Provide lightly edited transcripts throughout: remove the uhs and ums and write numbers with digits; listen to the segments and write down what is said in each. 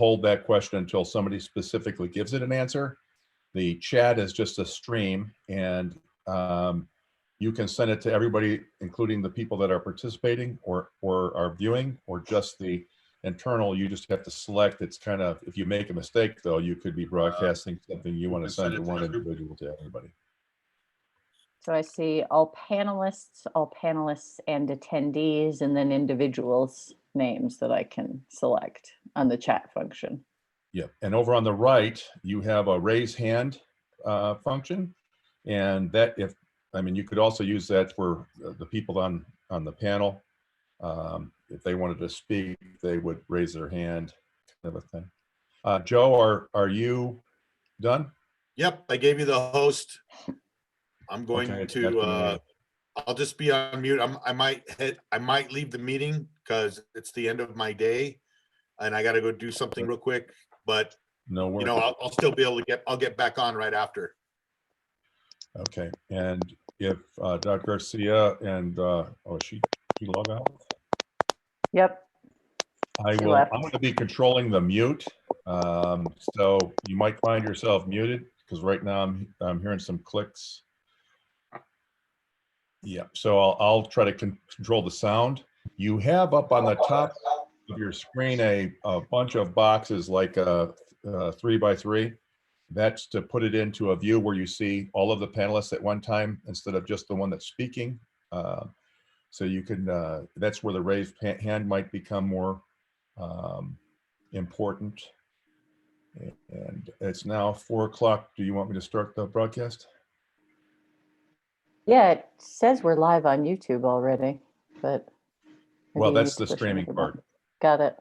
hold that question until somebody specifically gives it an answer. The chat is just a stream, and you can send it to everybody, including the people that are participating or are viewing, or just the internal. You just have to select. It's kind of, if you make a mistake though, you could be broadcasting something you want to send to one individual to everybody. So I see all panelists and attendees, and then individuals' names that I can select on the chat function. Yeah, and over on the right, you have a raise hand function, and that, you could also use that for the people on the panel. If they wanted to speak, they would raise their hand, kind of a thing. Joe, are you done? Yep, I gave you the host. I'm going Okay, to, I'll just be on mute. I might leave the meeting because it's the end of my day and I got to go do something real quick, but No worries. I'll still be able to I'll get back on right after. Okay, and if Dr. Garcia and, she log out? Yep. I'm going to be controlling the mute. So you might find yourself muted because right now I'm hearing some clicks. Yeah, so I'll try to control the sound. You have up on the top of your screen a bunch of boxes, like a 3x3. That's to put it into a view where you see all of the panelists at one time instead of just the one that's speaking. So you can, that's where the raised hand might become more important. And it's now 4 o'clock. Do you want me to start the broadcast? Yeah, it says we're live on YouTube already, but. Well, that's the streaming part. Got it.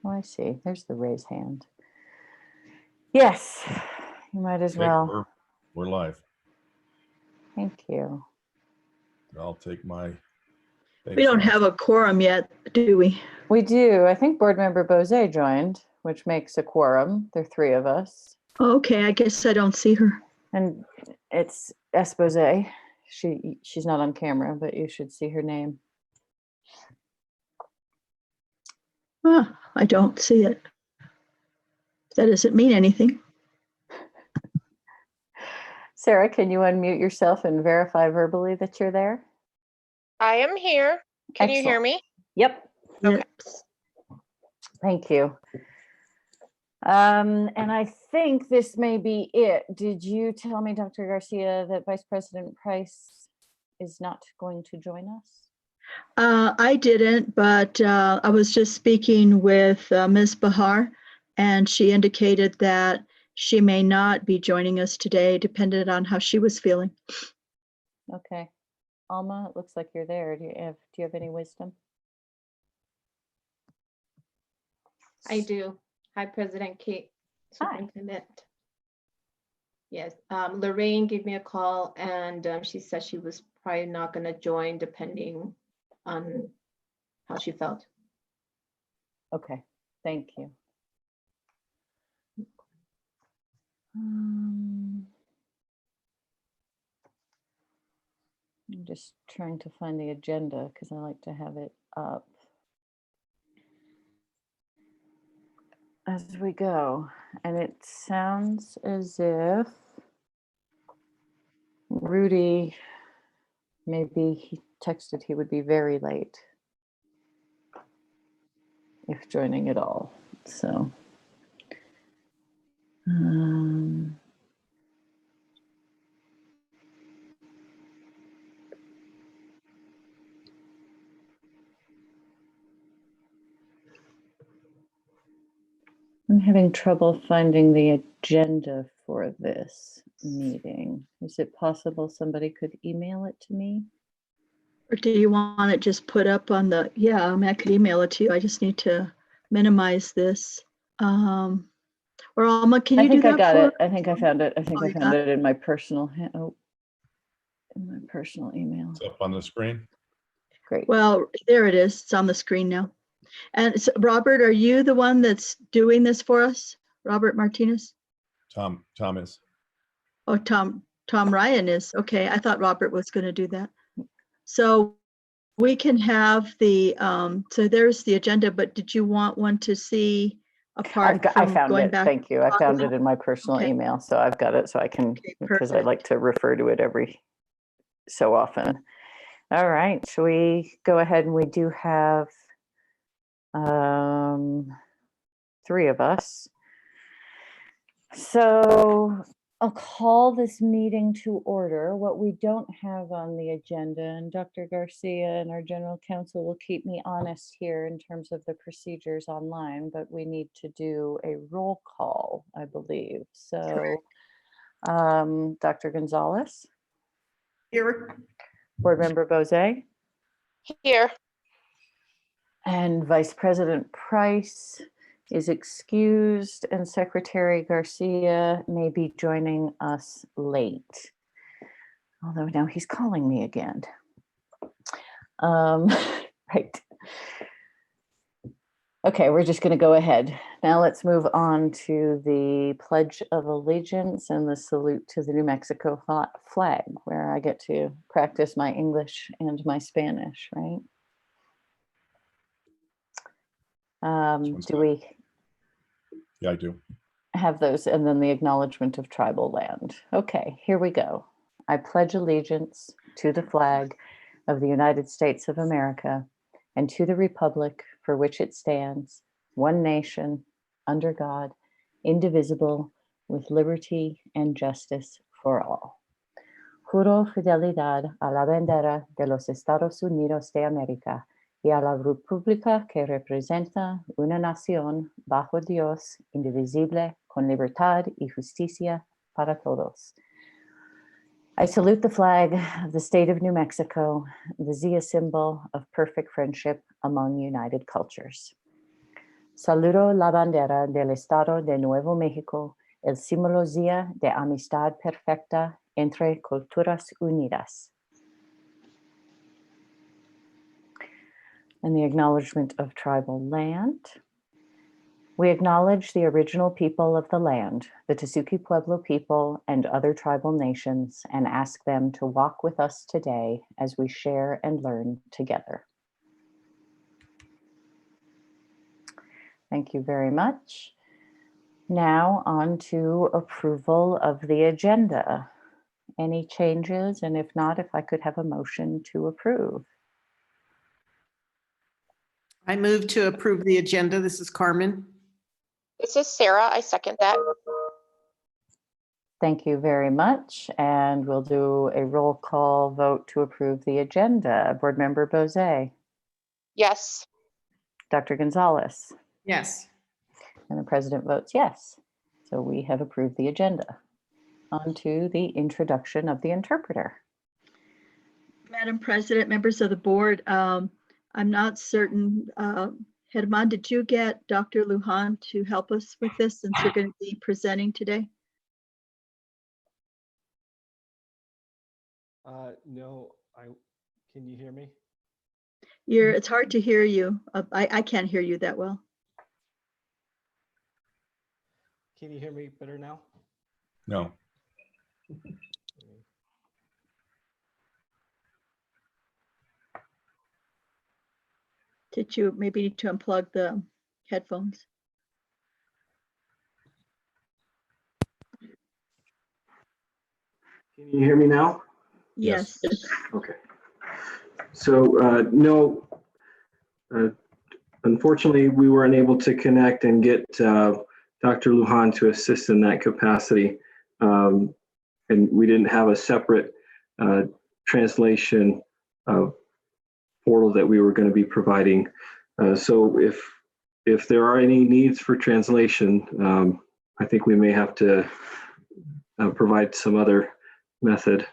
Oh, I see. There's the raise hand. Yes, you might as well. We're live. Thank you. I'll take my. We don't have a quorum yet, do we? We do. I think board member Bose joined, which makes a quorum. There are 3 of us. Okay, I guess I don't see her. And it's S. Bose. She's not on camera, but you should see her name. I don't see it. That doesn't mean anything. Sarah, can you unmute yourself and verify verbally that you're there? I am here. Can you hear me? Yep. Okay. Thank you. And I think this may be it. Did you tell me, Dr. Garcia, that Vice President Price is not going to join us? I didn't, but I was just speaking with Ms. Bahar, and she indicated that she may not be joining us today, depending on how she was feeling. Okay. Alma, it looks like you're there. Do you have any wisdom? I do. Hi, President Kate, Superintendent. Hi. Yes, Lorraine gave me a call, and she said she was probably not going to join, depending on how she felt. Okay, thank you. I'm just trying to find the agenda because I like to have it up as we go. And it sounds as if Rudy, maybe he texted he would be very late if joining at all. So I'm having trouble finding the agenda for this meeting. Is it possible somebody could email it to me? Or do you want it just put up on the, yeah, I mean, I could email it to you. I just need to minimize this. Or Alma, can you do that? I got it. I think I found it. I think I found it in my personal, in my personal email. It's up on the screen. Great. Well, there it is. It's on the screen now. And so, Robert, are you the one that's doing this for us? Robert Martinez? Tom is. Oh, Tom Ryan is. Okay, I thought Robert was going to do that. So we can have the, so there's the agenda, but did you want one to see apart I from found going it. back? Thank you. I Oh, found it in my personal okay. email, so I've got it so I can, Okay, because I like perfect. to refer to it every so often. All right, shall we go ahead, and we do have 3 of us. So I'll call this meeting to order. What we don't have on the agenda, and Dr. Garcia and our general counsel will keep me honest here in terms of the procedures online, but we need to do a roll call, I believe. So Dr. Gonzalez, Here. Board Member Bose, Here. and Vice President Price is excused, and Secretary Garcia may be joining us late. Although now he's calling me again. Right. Okay, we're just going to go ahead. Now let's move on to the Pledge of Allegiance and the salute to the New Mexico flag, where I get to practice my English and my Spanish, right? Do we Yeah, I do. have those, and then the acknowledgement of tribal land? Okay, here we go. I pledge allegiance to the flag of the United States of America and to the republic for which it stands, one nation, under God, indivisible, with liberty and justice for all. Juro fidelidad a la bandera de los Estados Unidos de América y a la república que representa una nación bajo Dios, indivisible, con libertad y justicia para todos. I salute the flag of the state of New Mexico, the Zia symbol of perfect friendship among united cultures. Saludo la bandera del Estado de Nuevo México, el símbolo Zia de amistad perfecta entre culturas unidas. And the acknowledgement of tribal land. We acknowledge the original people of the land, the Tesuque Pueblo people and other tribal nations, and ask them to walk with us today as we share and learn together. Thank you very much. Now on to approval of the agenda. Any changes? And if not, if I could have a motion to approve. I move to approve the agenda. This is Carmen. This is Sarah. I second that. Thank you very much. And we'll do a roll call vote to approve the agenda. Board Member Bose, Yes. Dr. Gonzalez, Yes. and the president votes yes. So we have approved the agenda. On to the introduction of the interpreter. Madam President, members of the board, I'm not certain. Herman, did you get Dr. Lujan to help us with this since you're going to be presenting today? No, can you hear me? It's hard to hear you. I can't hear you that well. Can you hear me better now? No. Did you maybe need to unplug the headphones? Can you hear me now? Yes. Okay. So no, unfortunately, we were unable to connect and get Dr. Lujan to assist in that capacity. And we didn't have a separate translation portal that we were going to be providing. So if there are any needs for translation, I think we may have to provide some other method.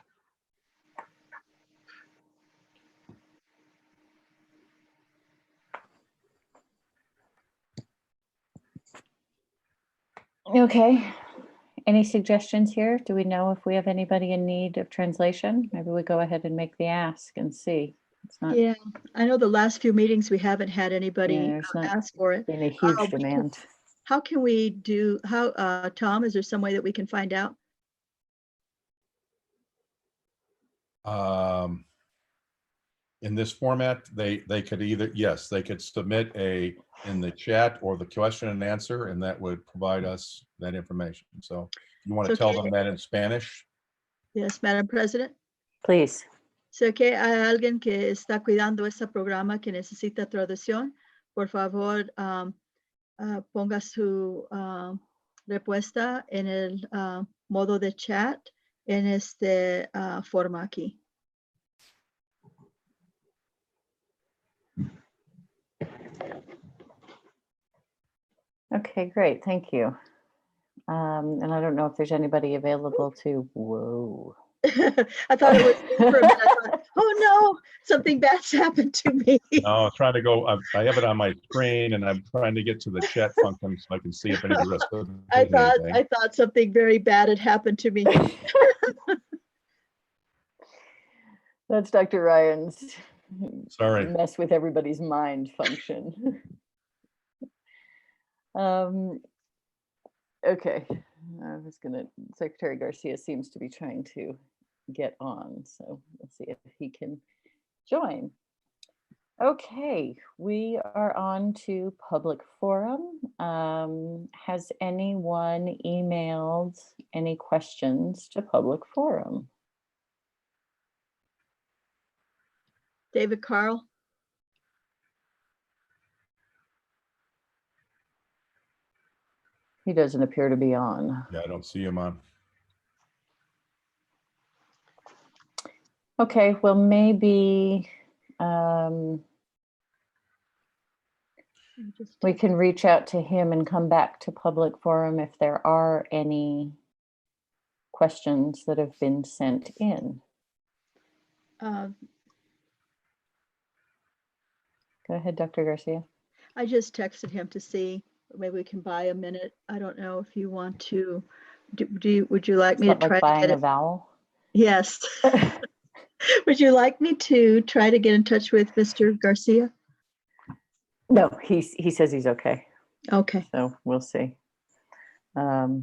Okay. Any suggestions here? Do we know if we have anybody in need of translation? Maybe we go ahead and make the ask and see. It's not Yeah, I know the last few meetings we haven't had anybody there's not ask for it. been a huge demand. How can we do, Tom, is there some way that we can find out? in this format, they could either, yes, they could submit in the chat or the question and answer, and that would provide us that information. So you want to So tell can- them that in Spanish? Yes, Madam President. Please. Sé que hay alguien que está cuidando este programa que necesita traducción. Por favor, ponga su respuesta en el modo de chat en este forma aquí. Okay, great. Thank you. And I don't know if there's anybody available to, whoa. I thought it was me for a minute. I thought, oh no, something bad's happened to me. No, I'm trying to go, I have it on my screen and I'm trying to get to the chat function so I can see if anybody else does I anything. thought something very bad had happened to me. That's Dr. Ryan's Sorry. mess with everybody's mind function. Okay, Secretary Garcia seems to be trying to get on, so let's see if he can join. Okay, we are on to public forum. Has anyone emailed any questions to public forum? David Carl. He doesn't appear to be on. Yeah, I don't see him on. Okay, well, maybe we can reach out to him and come back to public forum if there are any questions that have been sent in. Um, Go ahead, Dr. Garcia. I just texted him to see, maybe we can buy a minute. I don't know if you want to, would you like me to It's not try like to buying get a it? vowel. Yes. Would you like me to try to get in touch with Mr. Garcia? No, he says he's okay. Okay. So we'll see. He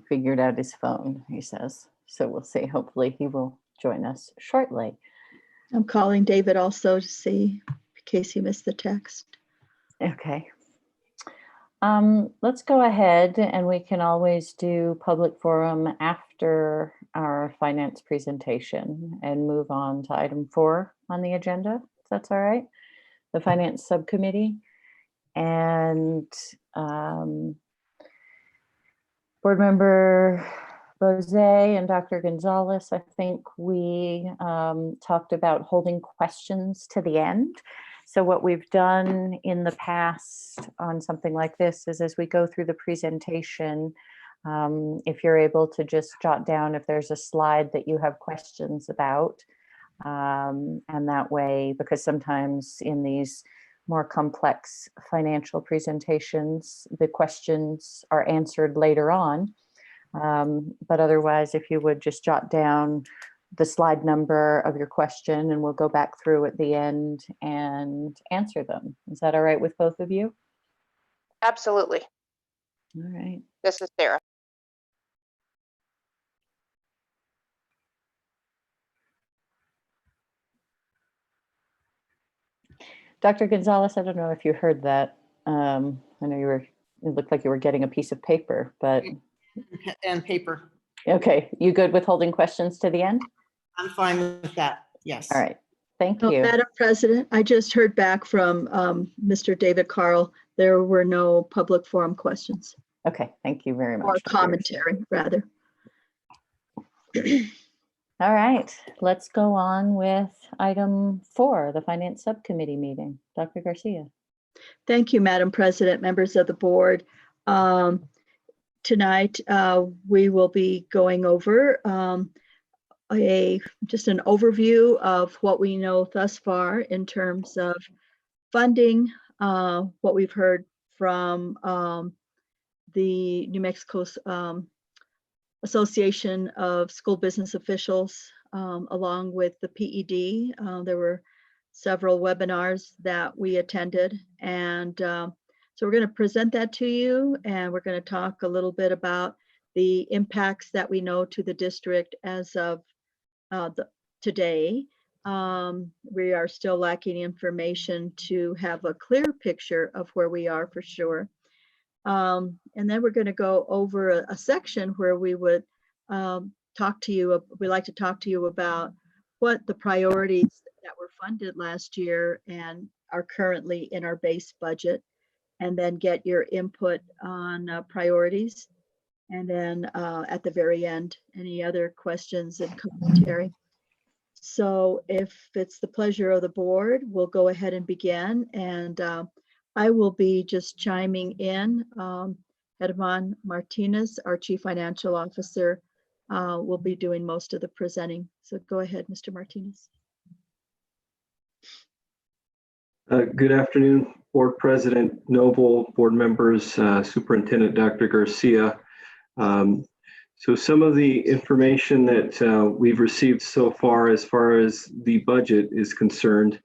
figured out his phone, he says. So we'll see. Hopefully he will join us shortly. I'm calling David also to see in case he missed the text. Okay. Let's go ahead and we can always do public forum after our finance presentation and move on to item 4 on the agenda, if that's all right. The finance subcommittee and board member Bose and Dr. Gonzalez, I think we talked about holding questions to the end. So what we've done in the past on something like this is as we go through the presentation, if you're able to just jot down if there's a slide that you have questions about, and that way, because sometimes in these more complex financial presentations, the questions are answered later on. But otherwise, if you would just jot down the slide number of your question and we'll go back through at the end and answer them. Is that all right with both of you? Absolutely. All right. This is Sarah. Dr. Gonzalez, I don't know if you heard that. I know it looked like you were getting a piece of paper, but. And paper. Okay, you good with holding questions to the end? I'm fine with that. Yes. All right, thank Oh, you. Madam President, I just heard back from Mr. David Carl. There were no public forum questions Okay, thank you very much. or Dr. Garcia. commentary, rather. All right, let's go on with item 4, the finance subcommittee meeting. Dr. Garcia. Thank you, Madam President, members of the board. Tonight, we will be going over just an overview of what we know thus far in terms of funding, what we've heard from the New Mexico Association of School Business Officials, along with the PED. There were several webinars that we attended, and so we're going to present that to you, and we're going to talk a little bit about the impacts that we know to the district as of today. We are still lacking information to have a clear picture of where we are for sure. And then we're going to go over a section where we would talk to you. We'd like to talk to you about what the priorities that were funded last year and are currently in our base budget, and then get your input on priorities. And then at the very end, any other questions and commentary. So if it's the pleasure of the board, we'll go ahead and begin. And I will be just chiming in. Herman Martinez, our Chief Financial Officer, will be doing most of the presenting. So go ahead, Mr. Martinez. Good afternoon, Board President Noble, board members, Superintendent Dr. Garcia. So some of the information that we've received so far as the budget is concerned,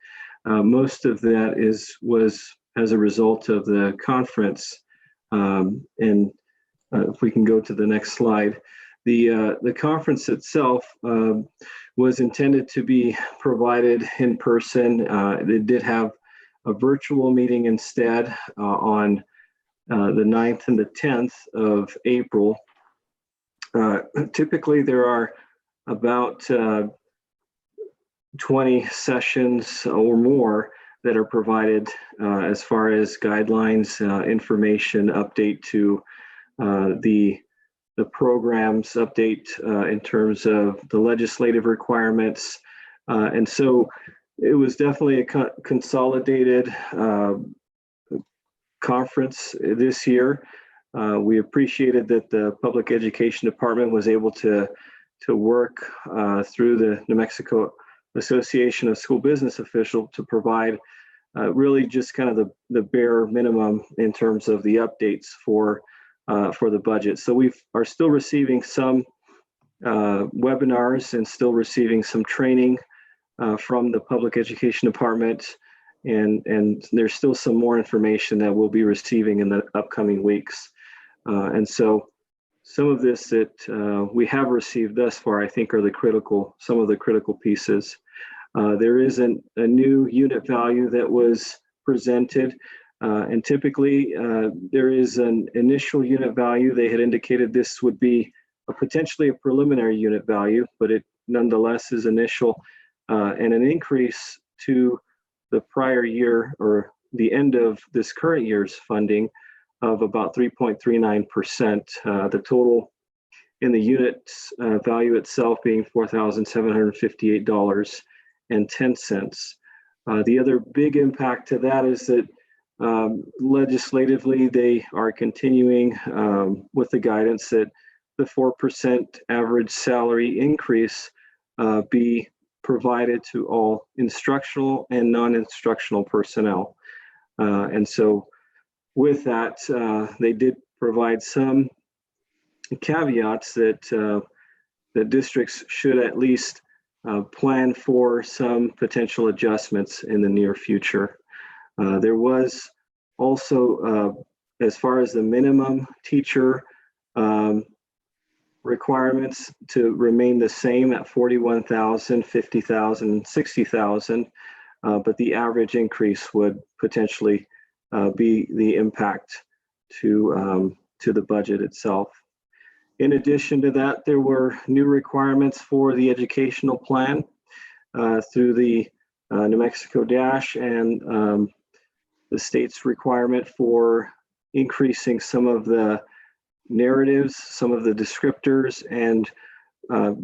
most of that was as a result of the conference. If we can go to the next slide. The conference itself was intended to be provided in person. It did have a virtual meeting instead on the 9th and the 10th of April. Typically, there are about 20 sessions or more that are provided as far as guidelines, information, update to the programs, update in terms of the legislative requirements. And so it was definitely a consolidated conference this year. We appreciated that the Public Education Department was able to work through the New Mexico Association of School Business Officials to provide really just kind of the bare minimum in terms of the updates for the budget. So we are still receiving some webinars and still receiving some training from the Public Education Department. And there's still some more information that we'll be receiving in the upcoming weeks. And so some of this that we have received thus far, I think, are some of the critical pieces. There is a new unit value that was presented. And typically, there is an initial unit value. They had indicated this would be potentially a preliminary unit value, but it nonetheless is initial, and an increase to the prior year or the end of this current year's funding of about 3.39%. The total in the unit value itself being $4,758.10. The other big impact to that is that legislatively, they are continuing with the guidance that the 4% average salary increase be provided to all instructional and non-instructional personnel. And so with that, they did provide some caveats that the districts should at least plan for some potential adjustments in the near future. There was also, as far as the minimum teacher requirements, to remain the same at 41,000, 50,000, 60,000, but the average increase would potentially be the impact to the budget itself. In addition to that, there were new requirements for the educational plan through the New Mexico Dash and the state's requirement for increasing some of the narratives, some of the descriptors, and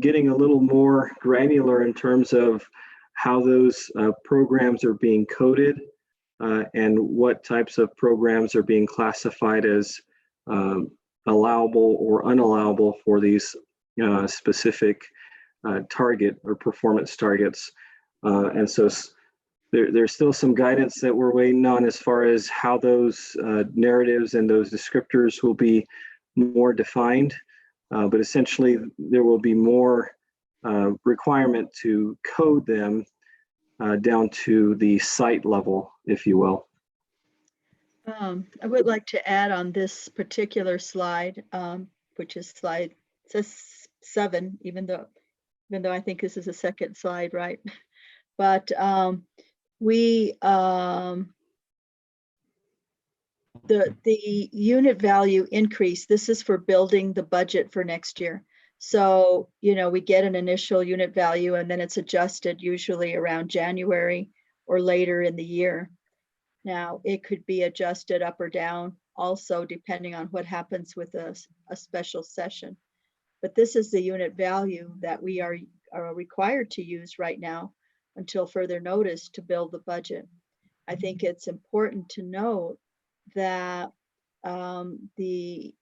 getting a little more granular in terms of how those programs are being coded and what types of programs are being classified as allowable or unallowable for these specific target or performance targets. And so there's still some guidance that we're waiting on as far as how those narratives and those descriptors will be more defined, but essentially there will be more requirement to code them down to the site level, if you will. I would like to add on this particular slide, which is slide, it says 7, even though I think this is a second slide, right? but we the unit value increase, this is for building the budget for next year. So, you know, we get an initial unit value and then it's adjusted usually around January or later in the year. Now, it could be adjusted up or down also depending on what happens with a special session. But this is the unit value that we are required to use right now until further notice to build the budget. I think it's important to note that the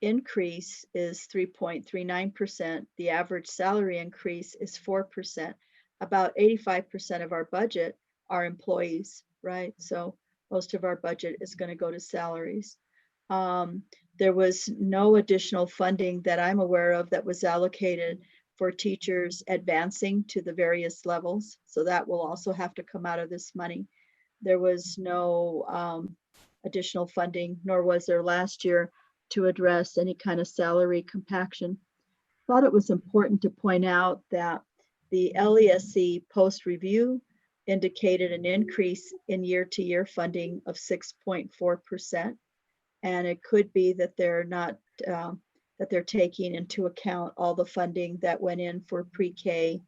increase is 3.39%. The average salary increase is 4%. About 85% of our budget are employees, right? So most of our budget is going to go to salaries. There was no additional funding that I'm aware of that was allocated for teachers advancing to the various levels. So that will also have to come out of this money. There was no additional funding, nor was there last year, to address any kind of salary compaction. Thought it was important to point out that the LESC post-review indicated an increase in year-to-year funding of 6.4%. And it could be that they're not, that they're taking into account all the funding that went in for pre-K,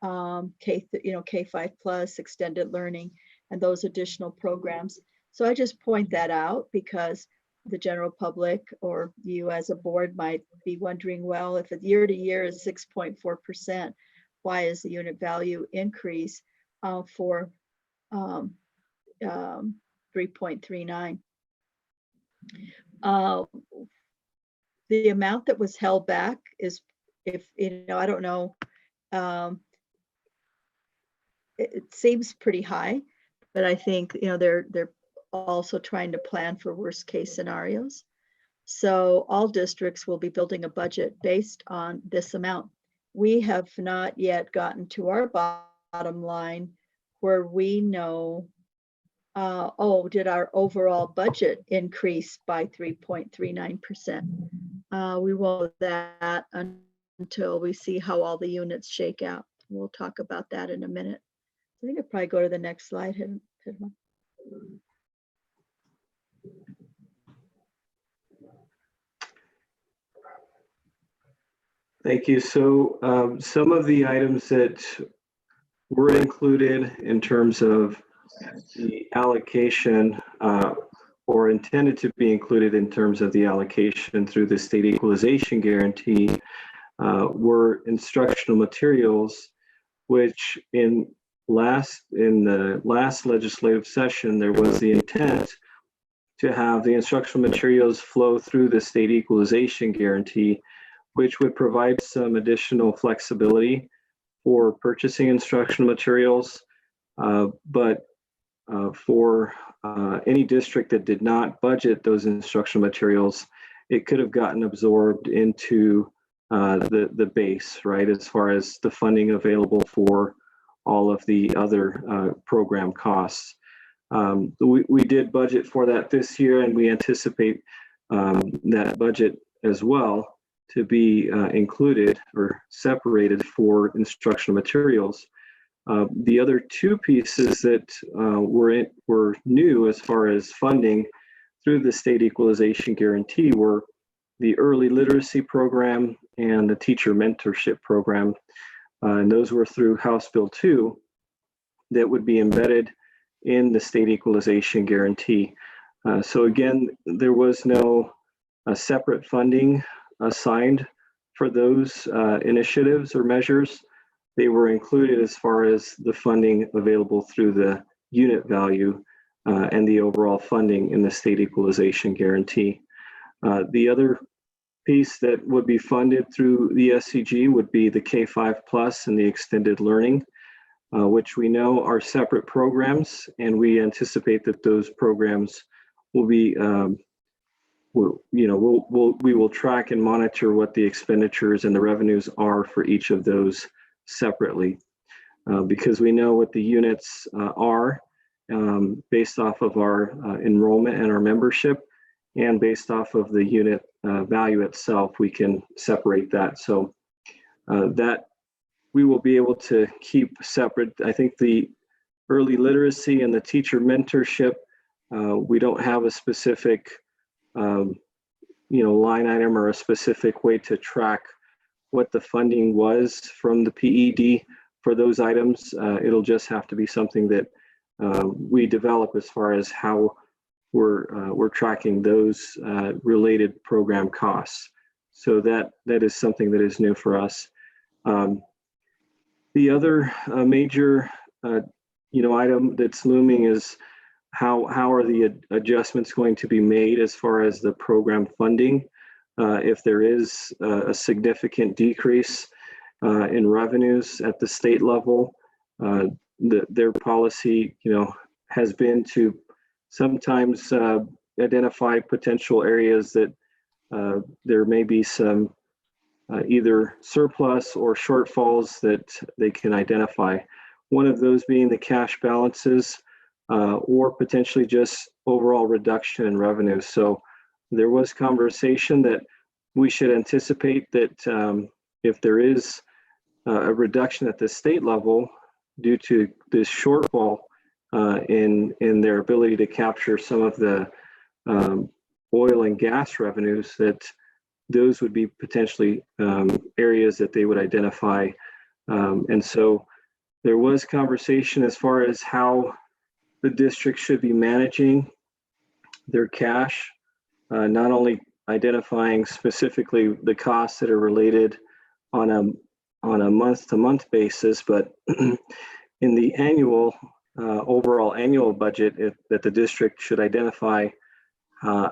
K5 plus, extended learning, and those additional programs. So I just point that out because the general public or you as a board might be wondering, well, if a year to year is 6.4%, why is the unit value increase for 3.39? The amount that was held back is, if you know, I don't know, it seems pretty high, but I think, you know, they're also trying to plan for worst case scenarios. So all districts will be building a budget based on this amount. We have not yet gotten to our bottom line where we know, oh, did our overall budget increase by 3.39%? We won't know that until we see how all the units shake out. We'll talk about that in a minute. I think I'll probably go to the next slide. Hidma. Thank you. So some of the items that were included in terms of the allocation or intended to be included in terms of the allocation through the state equalization guarantee were instructional materials, which in the last legislative session, there was the intent to have the instructional materials flow through the state equalization guarantee, which would provide some additional flexibility for purchasing instructional materials. But for any district that did not budget those instructional materials, it could have gotten absorbed into the base, right, as far as the funding available for all of the other program costs. We did budget for that this year, and we anticipate that budget as well to be included or separated for instructional materials. The other two pieces that were new as far as funding through the state equalization guarantee were the early literacy program and the teacher mentorship program. And those were through House Bill 2 that would be embedded in the state equalization guarantee. So again, there was no separate funding assigned for those initiatives or measures. They were included as far as the funding available through the unit value and the overall funding in the state equalization guarantee. The other piece that would be funded through the SCG would be the K5 plus and the extended learning, which we know are separate programs, and we anticipate that those programs will be we will track and monitor what the expenditures and the revenues are for each of those separately, because we know what the units are based off of our enrollment and our membership, and based off of the unit value itself, we can separate that. So that we will be able to keep separate. I think the early literacy and the teacher mentorship, we don't have a specific line item or a specific way to track what the funding was from the PED for those items. It'll just have to be something that we develop as far as how we're tracking those related program costs. So that is something that is new for us. The other major item that's looming is how are the adjustments going to be made as far as the program funding? If there is a significant decrease in revenues at the state level, their policy, has been to sometimes identify potential areas that there may be some either surplus or shortfalls that they can identify. One of those being the cash balances or potentially just overall reduction in revenue. So there was conversation that we should anticipate that if there is a reduction at the state level due to this shortfall in their ability to capture some of the oil and gas revenues, that those would be potentially areas that they would identify. And so there was conversation as far as how the district should be managing their cash, not only identifying specifically the costs that are related on a month-to-month basis, but in the annual overall annual budget, that the district should identify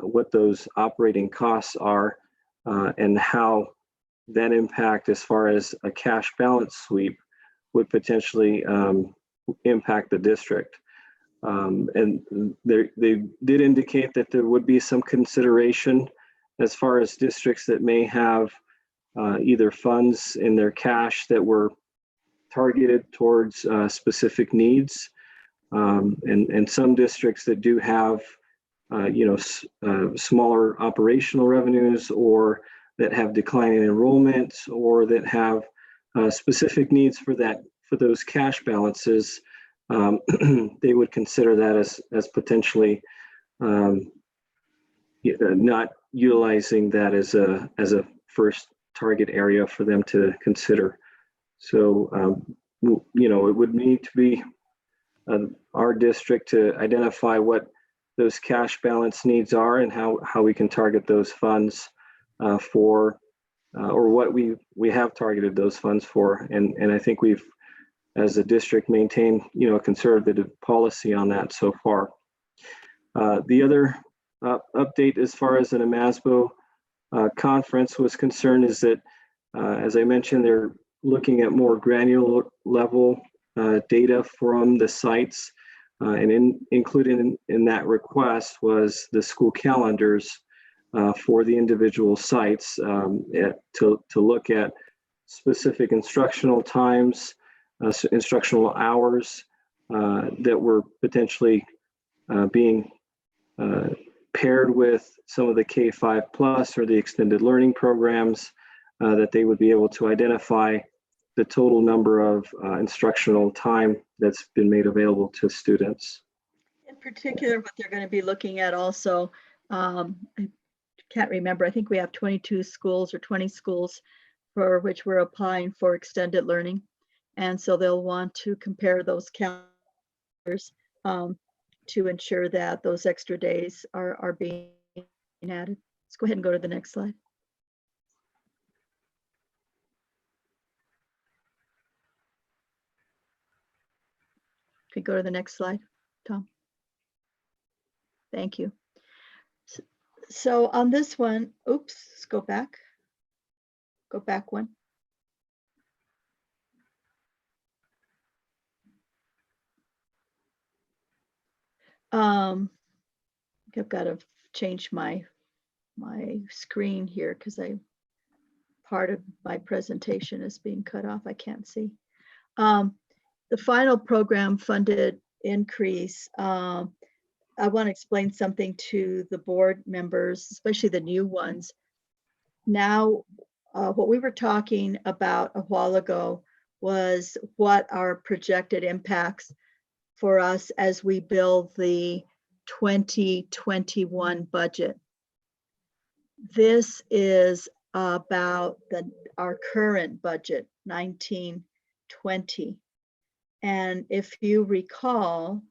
what those operating costs are and how that impact as far as a cash balance sweep would potentially impact the district. And they did indicate that there would be some consideration as far as districts that may have either funds in their cash that were targeted towards specific needs, and some districts that do have smaller operational revenues, or that have declining enrollment, or that have specific needs for those cash balances. They would consider that as potentially not utilizing that as a first target area for them to consider. So it would need to be our district to identify what those cash balance needs are and how we can target those funds for, or what we have targeted those funds for. And I think we've, as a district, maintained a conservative policy on that so far. The other update as far as an AMASBO conference was concerned is that, as I mentioned, they're looking at more granular level data from the sites, and included in that request was the school calendars for the individual sites to look at specific instructional times, instructional hours that were potentially being paired with some of the K-5 plus or the extended learning programs, that they would be able to identify the total number of instructional time that's been made available to students. In particular, what they're going to be looking at also, I can't remember, I think we have 22 schools or 20 schools for which we're applying for extended learning. And so they'll want to compare those calendars to ensure that those extra days are being added. Let's go ahead and go to the next slide. Could go to the next slide, Tom. Thank you. So on this one, oops, let's go back. Go back one. I've got to change my screen here because part of my presentation is being cut off. I can't see. The final program funded increase, I want to explain something to the board members, especially the new ones. Now, what we were talking about a while ago was what are projected impacts for us as we build the 2021 budget. This is about our current budget, 1920. And if you recall,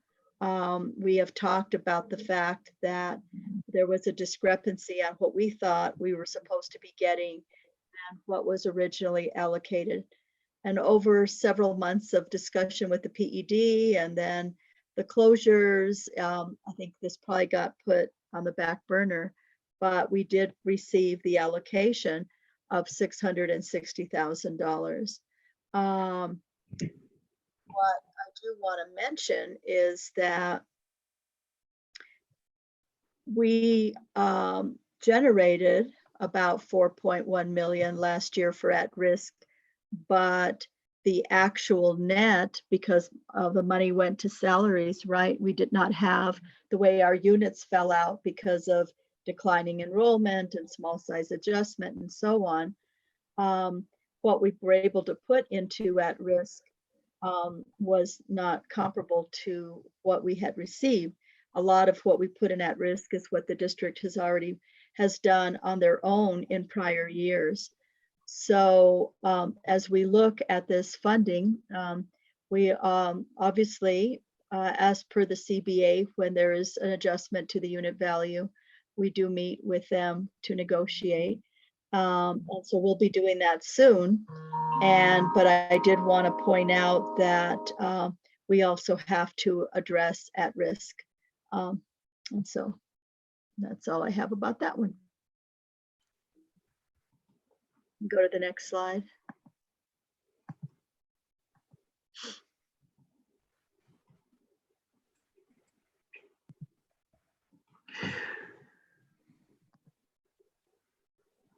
we have talked about the fact that there was a discrepancy on what we thought we were supposed to be getting and what was originally allocated. And over several months of discussion with the PED and then the closures, I think this probably got put on the back burner, but we did receive the allocation of $660,000. What I do want to mention is that we generated about 4.1 million last year for at-risk, but the actual net, because the money went to salaries, right? We did not have the way our units fell out because of declining enrollment and small size adjustment and so on. What we were able to put into at-risk was not comparable to what we had received. A lot of what we put in at risk is what the district has done on their own in prior years. So as we look at this funding, we obviously, as per the CBA, when there is an adjustment to the unit value, we do meet with them to negotiate. And so we'll be doing that soon. But I did want to point out that we also have to address at risk. And so that's all I have about that one. Go to the next slide.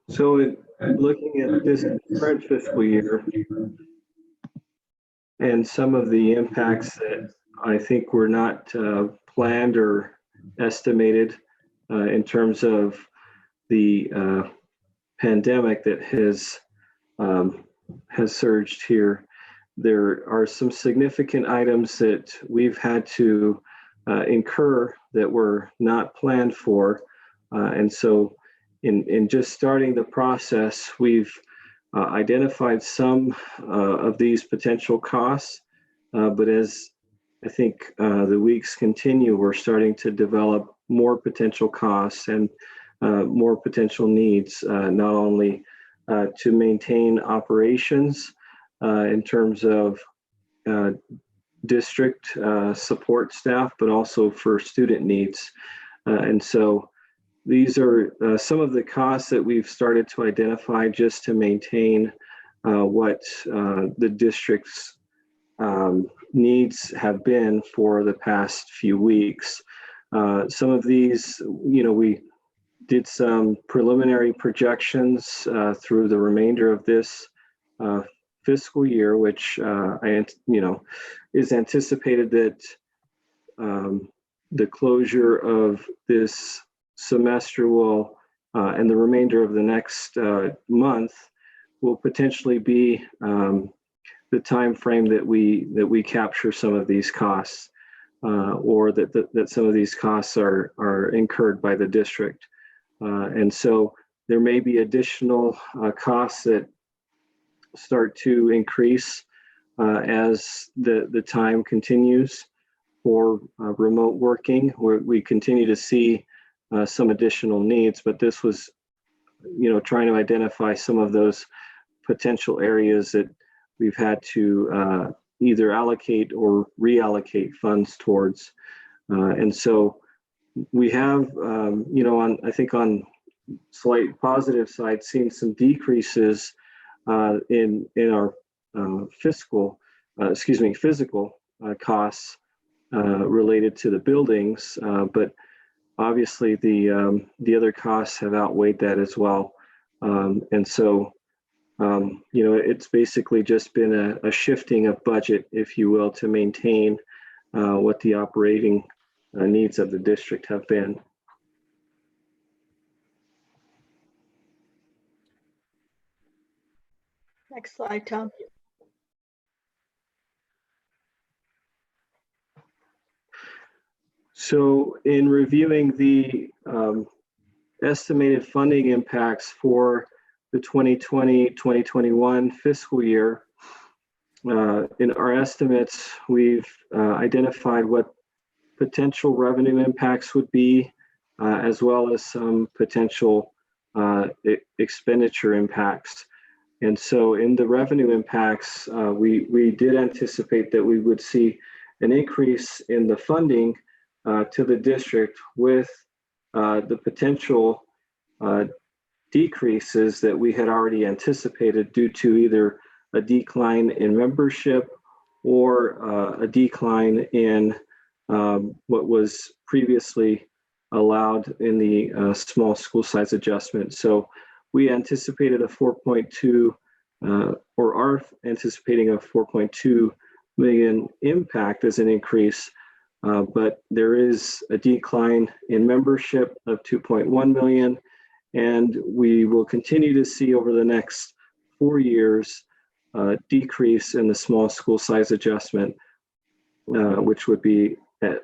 So looking at this current fiscal year and some of the impacts that I think were not planned or estimated in terms of the pandemic that has surged here, there are some significant items that we've had to incur that were not planned for. And so in just starting the process, we've identified some of these potential costs, but as I think the weeks continue, we're starting to develop more potential costs and more potential needs, not only to maintain operations in terms of district support staff, but also for student needs. And so these are some of the costs that we've started to identify just to maintain what the district's needs have been for the past few weeks. Some of these, we did some preliminary projections through the remainder of this fiscal year, which is anticipated that the closure of this semester will, and the remainder of the next month, will potentially be the time frame that we capture some of these costs, or that some of these costs are incurred by the district. And so there may be additional costs that start to increase as the time continues for remote working, where we continue to see some additional needs, but this was, trying to identify some of those potential areas that we've had to either allocate or reallocate funds towards. And so we have, I think on slight positive side, seen some decreases in our physical costs related to the buildings, but obviously the other costs have outweighed that as well. And so, it's basically just been a shifting of budget, if you will, to maintain what the operating needs of the district have been. Next slide, Tom. So in reviewing the estimated funding impacts for the 2020-2021 fiscal year, in our estimates, we've identified what potential revenue impacts would be, as well as some potential expenditure impacts. And so in the revenue impacts, we did anticipate that we would see an increase in the funding to the district, with the potential decreases that we had already anticipated due to either a decline in membership or a decline in what was previously allowed in the small school size adjustment. So we anticipated a 4.2 or are anticipating a 4.2 million impact as an increase, but there is a decline in membership of 2.1 million, and we will continue to see over the next 4 years decrease in the small school size adjustment, which would be at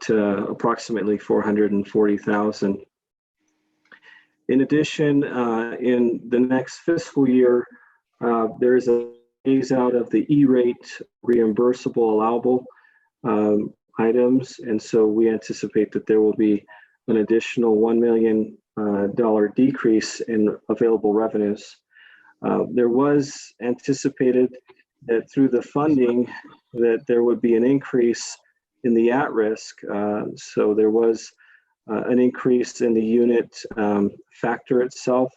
approximately 440,000. In addition, in the next fiscal year, there is a phase out of the E-rate reimbursable allowable items, and so we anticipate that there will be an additional $1 million decrease in available revenues. There was anticipated that through the funding that there would be an increase in the at-risk. So there was an increase in the unit factor itself,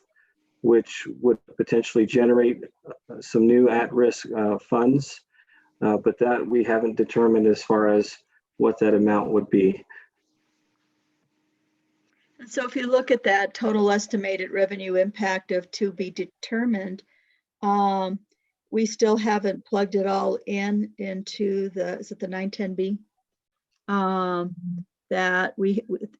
which would potentially generate some new at-risk funds, but that we haven't determined as far as what that amount would be. So if you look at that total estimated revenue impact of to be determined, we still haven't plugged it all into the, is it the 910B? That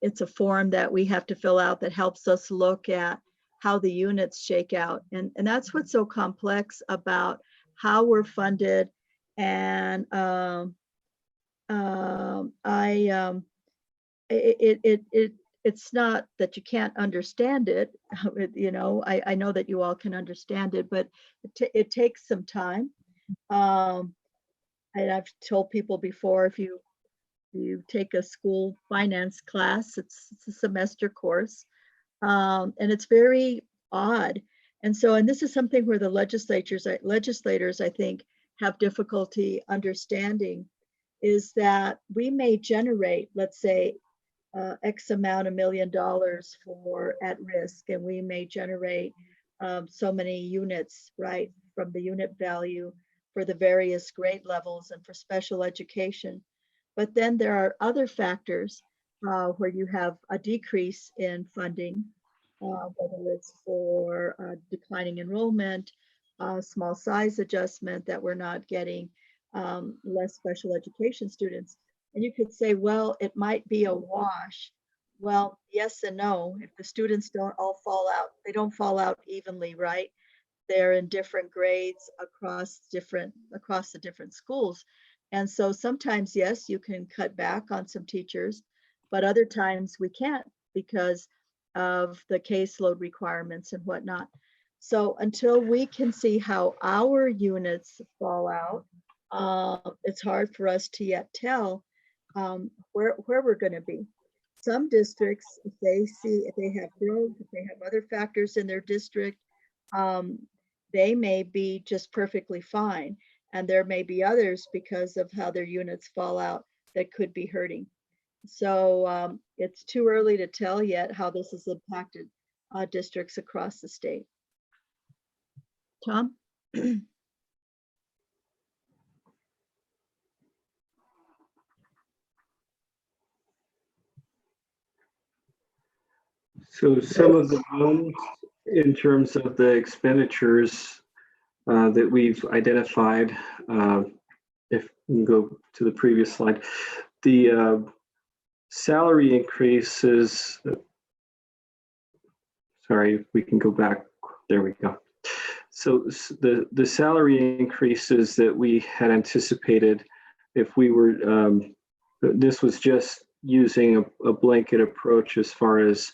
it's a form that we have to fill out that helps us look at how the units shake out. And that's what's so complex about how we're funded. And it's not that you can't understand it. You know, I know that you all can understand it, but it takes some time. And I've told people before, if you take a school finance class, it's a semester course, and it's very odd. And so, and this is something where the legislators, I think, have difficulty understanding, is that we may generate, let's say, X amount of $1 million for at risk, and we may generate so many units, right, from the unit value for the various grade levels and for special education. But then there are other factors where you have a decrease in funding, whether it's for declining enrollment, small size adjustment, that we're not getting less special education students. And you could say, well, it might be a wash. Well, yes and no. If the students don't all fall out, they don't fall out evenly, right? They're in different grades across the different schools. And so sometimes, yes, you can cut back on some teachers, but other times we can't because of the caseload requirements and whatnot. So until we can see how our units fall out, it's hard for us to yet tell where we're going to be. Some districts, if they have growth, if they have other factors in their district, they may be just perfectly fine. And there may be others, because of how their units fall out, that could be hurting. So it's too early to tell yet how this has impacted districts across the state. Tom? So some of the ones in terms of the expenditures that we've identified, if we can go to the previous slide, the salary increases, sorry, if we can go back, there we go. So the salary increases that we had anticipated, if we were, this was just using a blanket approach as far as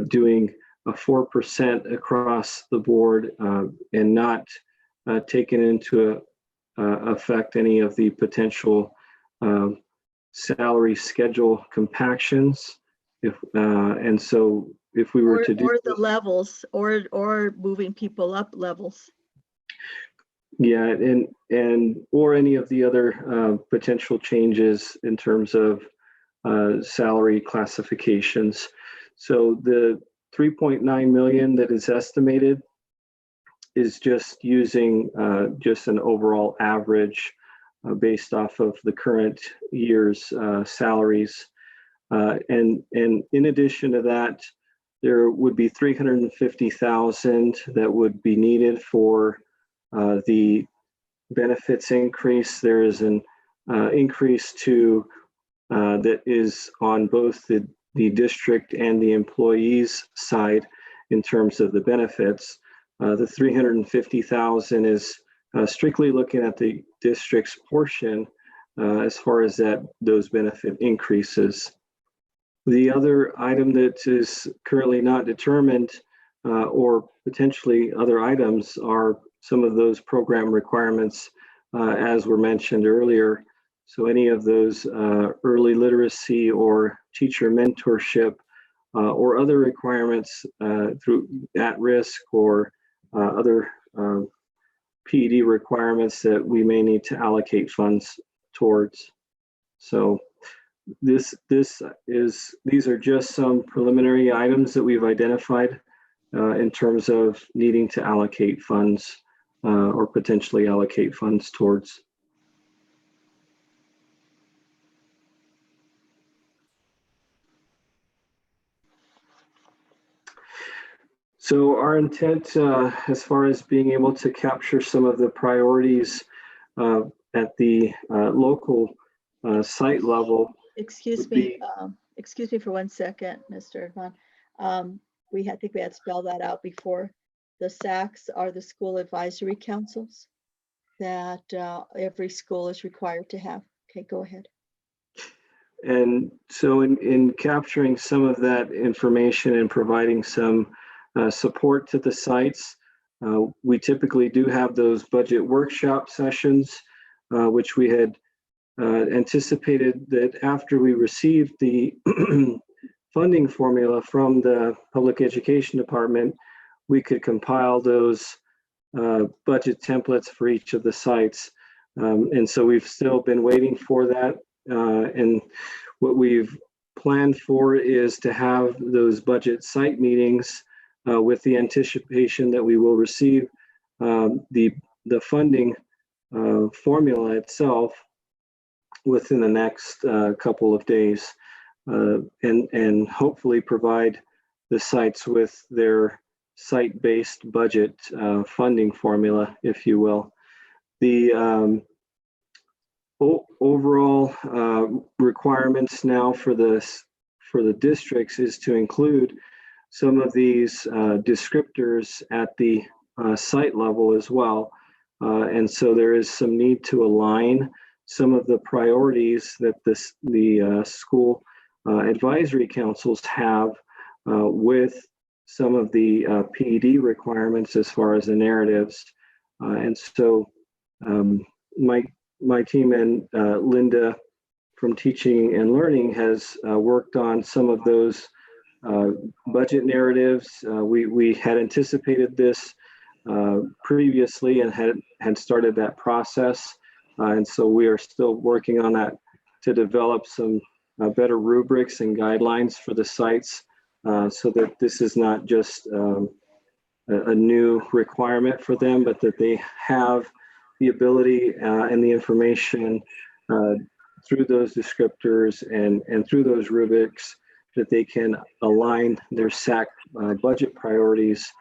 doing a 4% across the board and not taking into effect any of the potential salary schedule compactions. And so if we were to do or the levels, or moving people up levels. Yeah, and or any of the other potential changes in terms of salary classifications. So the 3.9 million that is estimated is just using just an overall average based off of the current year's salaries. And in addition to that, there would be 350,000 that would be needed for the benefits increase. There is an increase to that is on both the district and the employees side in terms of the benefits. The 350,000 is strictly looking at the district's portion as far as those benefit increases. The other item that is currently not determined or potentially other items are some of those program requirements as were mentioned earlier. So any of those early literacy or teacher mentorship or other requirements through at-risk or other PED requirements that we may need to allocate funds towards. So these are just some preliminary items that we've identified in terms of needing to allocate funds or potentially allocate funds towards. So our intent as far as being able to capture some of the priorities at the local site level. Excuse me for 1 second, Mr. Vaughn. I think we had spelled that out before. The SACs are the school advisory councils that every school is required to have. Okay, go ahead. And so in capturing some of that information and providing some support to the sites, we typically do have those budget workshop sessions, which we had anticipated that after we received the funding formula from the Public Education Department, we could compile those budget templates for each of the sites. And so we've still been waiting for that. And what we've planned for is to have those budget site meetings with the anticipation that we will receive the funding formula itself within the next couple of days, and hopefully provide the sites with their site-based budget funding formula, if you will. The overall requirements now for the districts is to include some of these descriptors at the site level as well. And so there is some need to align some of the priorities that the school advisory councils have with some of the PED requirements as far as the narratives. And so my team and Linda from Teaching and Learning has worked on some of those budget narratives. We had anticipated this previously and had started that process. And so we are still working on that to develop some better rubrics and guidelines for the sites so that this is not just a new requirement for them, but that they have the ability and the information through those descriptors and through those rubrics that they can align their SAC budget priorities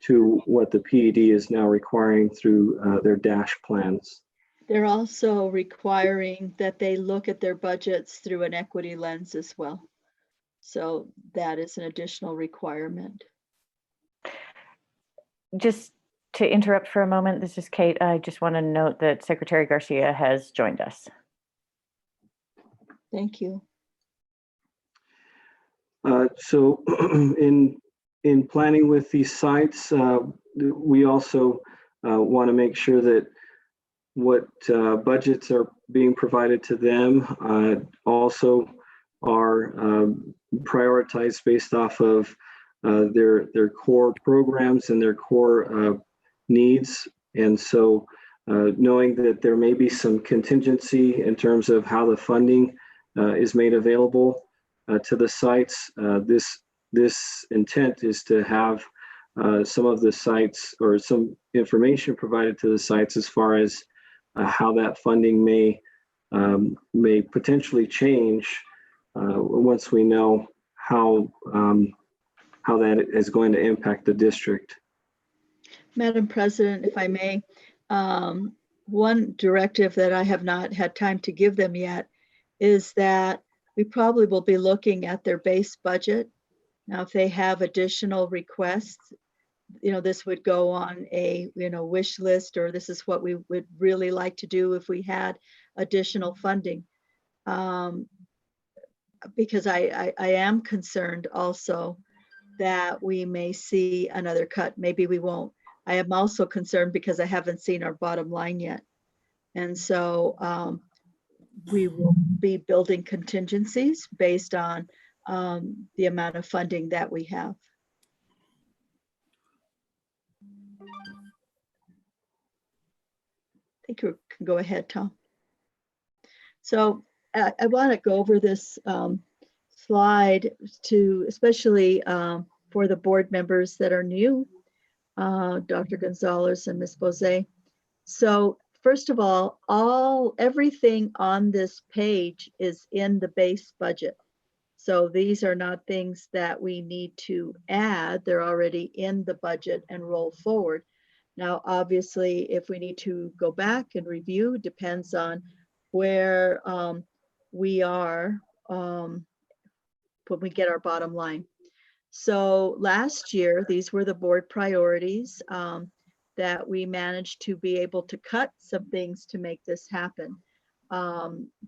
to what the PED is now requiring through their DASH plans. They're also requiring that they look at their budgets through an equity lens as well. So that is an additional requirement. Just to interrupt for a moment, this is Kate. I just want to note that Secretary Garcia has joined us. Thank you. So in planning with these sites, we also want to make sure that what budgets are being provided to them also are prioritized based off of their core programs and their core needs. And so knowing that there may be some contingency in terms of how the funding is made available to the sites, this intent is to have some of the sites or some information provided to the sites as far as how that funding may potentially change once we know how that is going to impact the district. Madam President, if I may, one directive that I have not had time to give them yet is that we probably will be looking at their base budget. Now, if they have additional requests, this would go on a, wish list, or this is what we would really like to do if we had additional funding. Because I am concerned also that we may see another cut. Maybe we won't. I am also concerned because I haven't seen our bottom line yet. And so we will be building contingencies based on the amount of funding that we have. I think you can go ahead, Tom. So I want to go over this slide to, especially for the board members that are new, Dr. Gonzalez and Ms. Bose. So first of all, everything on this page is in the base budget. So these are not things that we need to add. They're already in the budget and roll forward. Now, obviously, if we need to go back and review, depends on where we are when we get our bottom line. So last year, these were the board priorities that we managed to be able to cut some things to make this happen.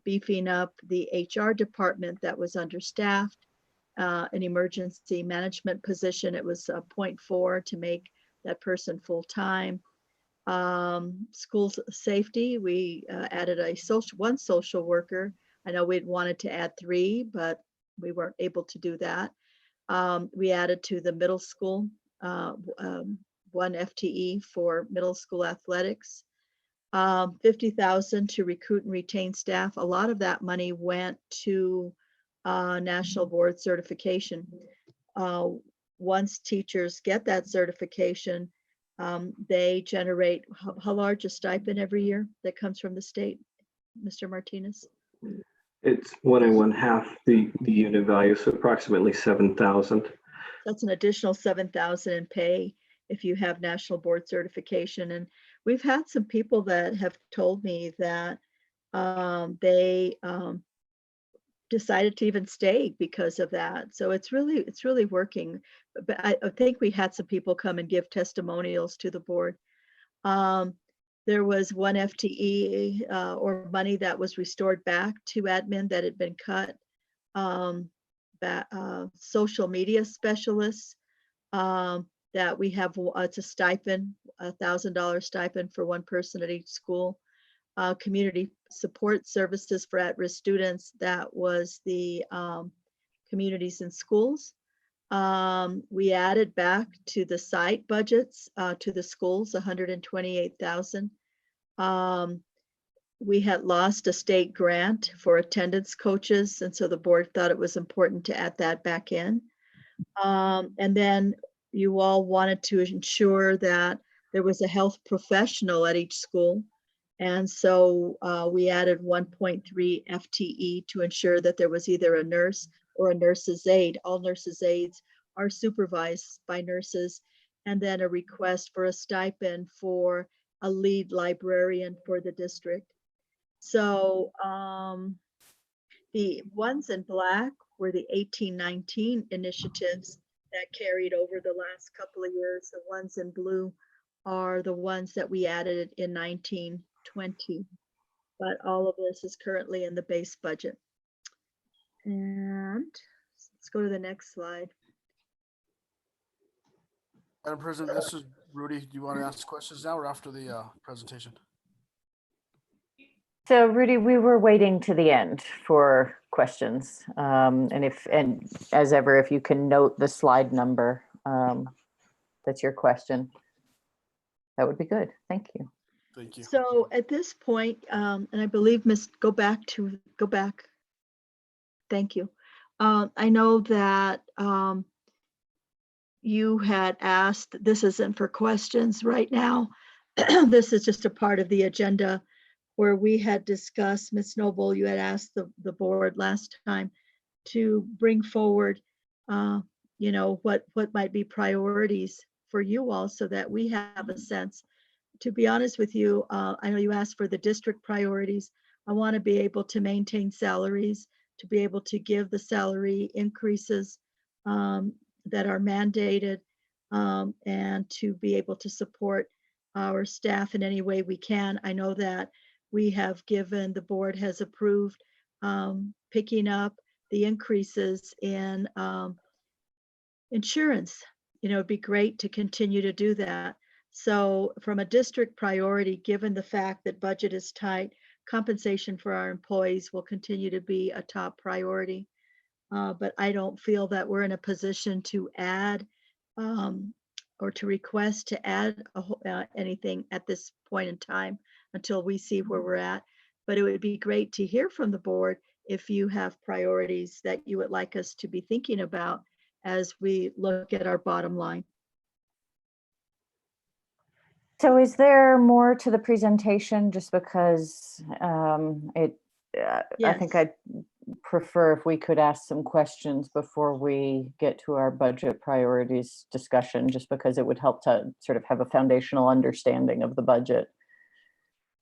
Beefing up the HR department that was understaffed, an emergency management position, it was 0.4 to make that person full-time. School safety, we added one social worker. I know we'd wanted to add 3, but we weren't able to do that. We added to the middle school 1 FTE for middle school athletics. 50,000 to recruit and retain staff. A lot of that money went to national board certification. Once teachers get that certification, they generate how large a stipend every year that comes from the state, Mr. Martinez? It's 1 1/2 the unit value, so approximately 7,000. That's an additional 7,000 in pay if you have national board certification. And we've had some people that have told me that they decided to even stay because of that. So it's really working. But I think we had some people come and give testimonials to the board. There was 1 FTE or money that was restored back to admin that had been cut. Social media specialists that we have, it's a stipend, $1,000 stipend for 1 person at each school. Community support services for at-risk students, that was the communities and schools. We added back to the site budgets to the schools, 128,000. We had lost a state grant for attendance coaches, and so the board thought it was important to add that back in. And then you all wanted to ensure that there was a health professional at each school. And so we added 1.3 FTE to ensure that there was either a nurse or a nurse's aide. All nurse's aides are supervised by nurses. And then a request for a stipend for a lead librarian for the district. So the ones in black were the 18-19 initiatives that carried over the last couple of years. The ones in blue are the ones that we added in 19-20. But all of this is currently in the base budget. And let's Let's go to the next slide. Madam President, this is Rudy. Do you want to ask questions now or after the presentation? So Rudy, we were waiting to the end for questions. And as ever, if you can note the slide number, that's your question, that would be good. Thank you. Thank you. So at this point, and I believe go back. Thank you. I know that you had asked, this isn't for questions right now. This is just a part of the agenda where we had discussed, Ms. Noble, you had asked the board last time to bring forward, what might be priorities for you all so that we have a sense. To be honest with you, I know you asked for the district priorities. I want to be able to maintain salaries, to be able to give the salary increases that are mandated, and to be able to support our staff in any way we can. I know that we have given, the board has approved picking up the increases in insurance. It'd be great to continue to do that. So from a district priority, given the fact that budget is tight, compensation for our employees will continue to be a top priority. But I don't feel that we're in a position to add or to request to add anything at this point in time until we see where we're at. But it would be great to hear from the board if you have priorities that you would like us to be thinking about as we look at our bottom line. So is there more to the presentation, just because I think Yes. I'd prefer if we could ask some questions before we get to our budget priorities discussion, just because it would help to sort of have a foundational understanding of the budget.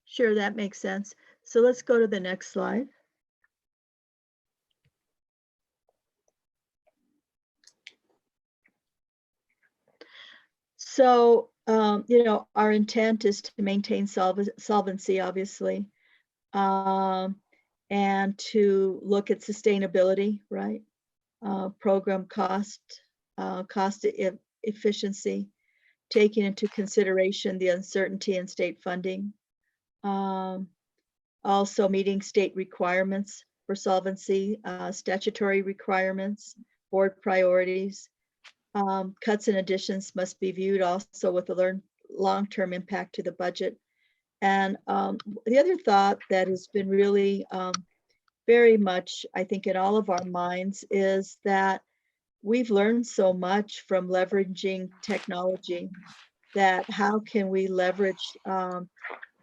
Sure, that makes sense. So let's go to the next slide. So, our intent is to maintain solvency, obviously, and to look at sustainability, right? Program cost efficiency, taking into consideration the uncertainty in state funding. Also meeting state requirements for solvency, statutory requirements, board priorities. Cuts and additions must be viewed also with the long-term impact to the budget. And the other thought that has been really very much, I think, in all of our minds is that we've learned so much from leveraging technology, that how can we leverage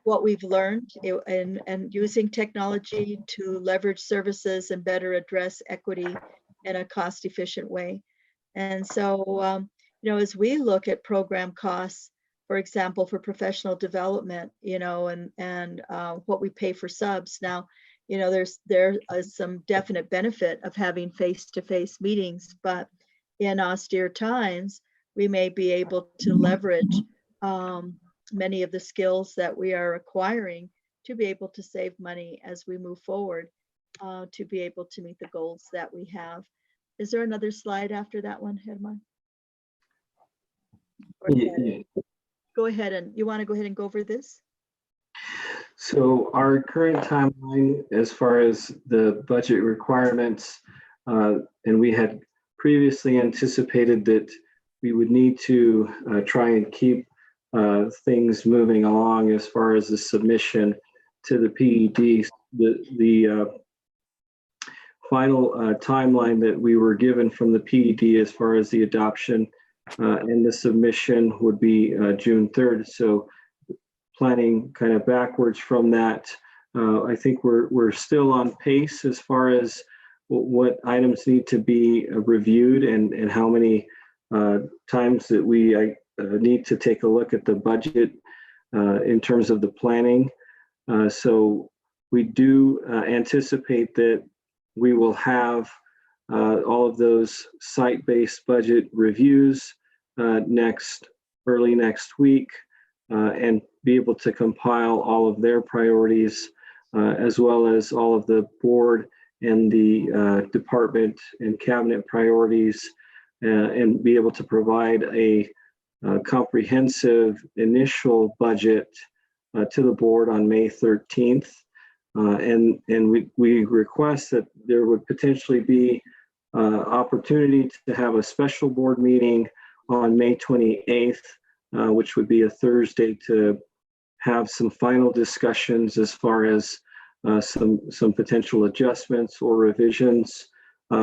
what we've learned and using technology to leverage services and better address equity in a cost-efficient way. And so, as we look at program costs, for example, for professional development, and what we pay for subs now, there is some definite benefit of having face-to-face meetings, but in austere times, we may be able to leverage many of the skills that we are acquiring to be able to save money as we move forward, to be able to meet the goals that we have. Is there another slide after that one, Herman? Yeah. Go ahead, and you want to go ahead and go over this? So our current timeline, as far as the budget requirements, and we had previously anticipated that we would need to try and keep things moving along as far as the submission to the PED. The final timeline that we were given from the PED as far as the adoption and the submission would be June 3rd. So planning kind of backwards from that, I think we're still on pace as far as what items need to be reviewed and how many times that we need to take a look at the budget in terms of the planning. So we do anticipate that we will have all of those site-based budget reviews early next week, and be able to compile all of their priorities, as well as all of the board and the department and cabinet priorities, and be able to provide a comprehensive initial budget to the board on May 13th. And we request that there would potentially be opportunity to have a special board meeting on May 28th, which would be a Thursday, to have some final discussions as far as some potential adjustments or revisions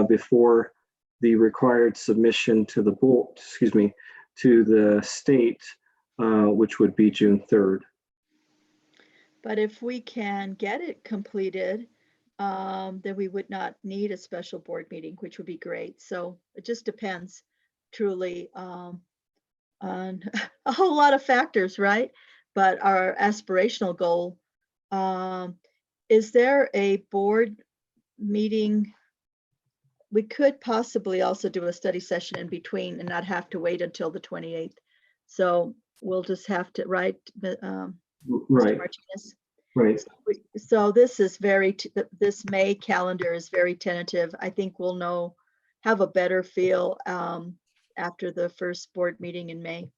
before the required submission to the board, to the state, which would be June 3rd. But if we can get it completed, then we would not need a special board meeting, which would be great. So it just depends truly on a whole lot of factors, right? But our aspirational goal, is there a board meeting? We could possibly also do a study session in between and not have to wait until the 28th. So we'll just have to, right? Mr. Right, Martinez? right. So this is this May calendar is very tentative. I think we'll have a better feel after the first board meeting in May.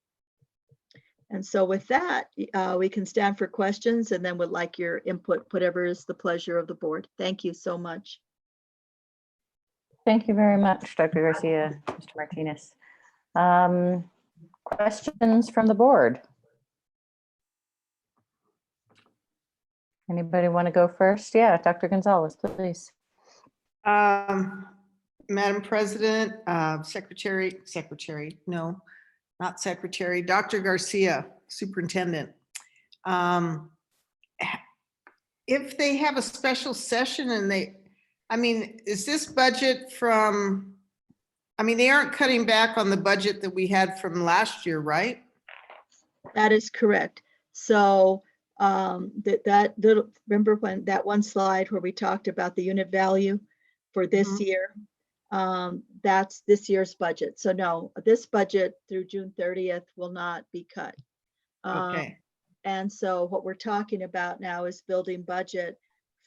And so with that, we can stand for questions and then would like your input, whatever is the pleasure of the board. Thank you so much. Thank you very much, Dr. Garcia, Mr. Martinez. Questions from the board? Anybody want to go first? Yeah, Dr. Gonzalez, please. Madam President, Dr. Garcia, Superintendent. If they have a special session and is this budget from, they aren't cutting back on the budget that we had from last year, right? That is correct. So remember when that one slide where we talked about the unit value for this year? That's this year's budget. So no, this budget through June 30th will not be cut. Okay. And so what we're talking about now is building budget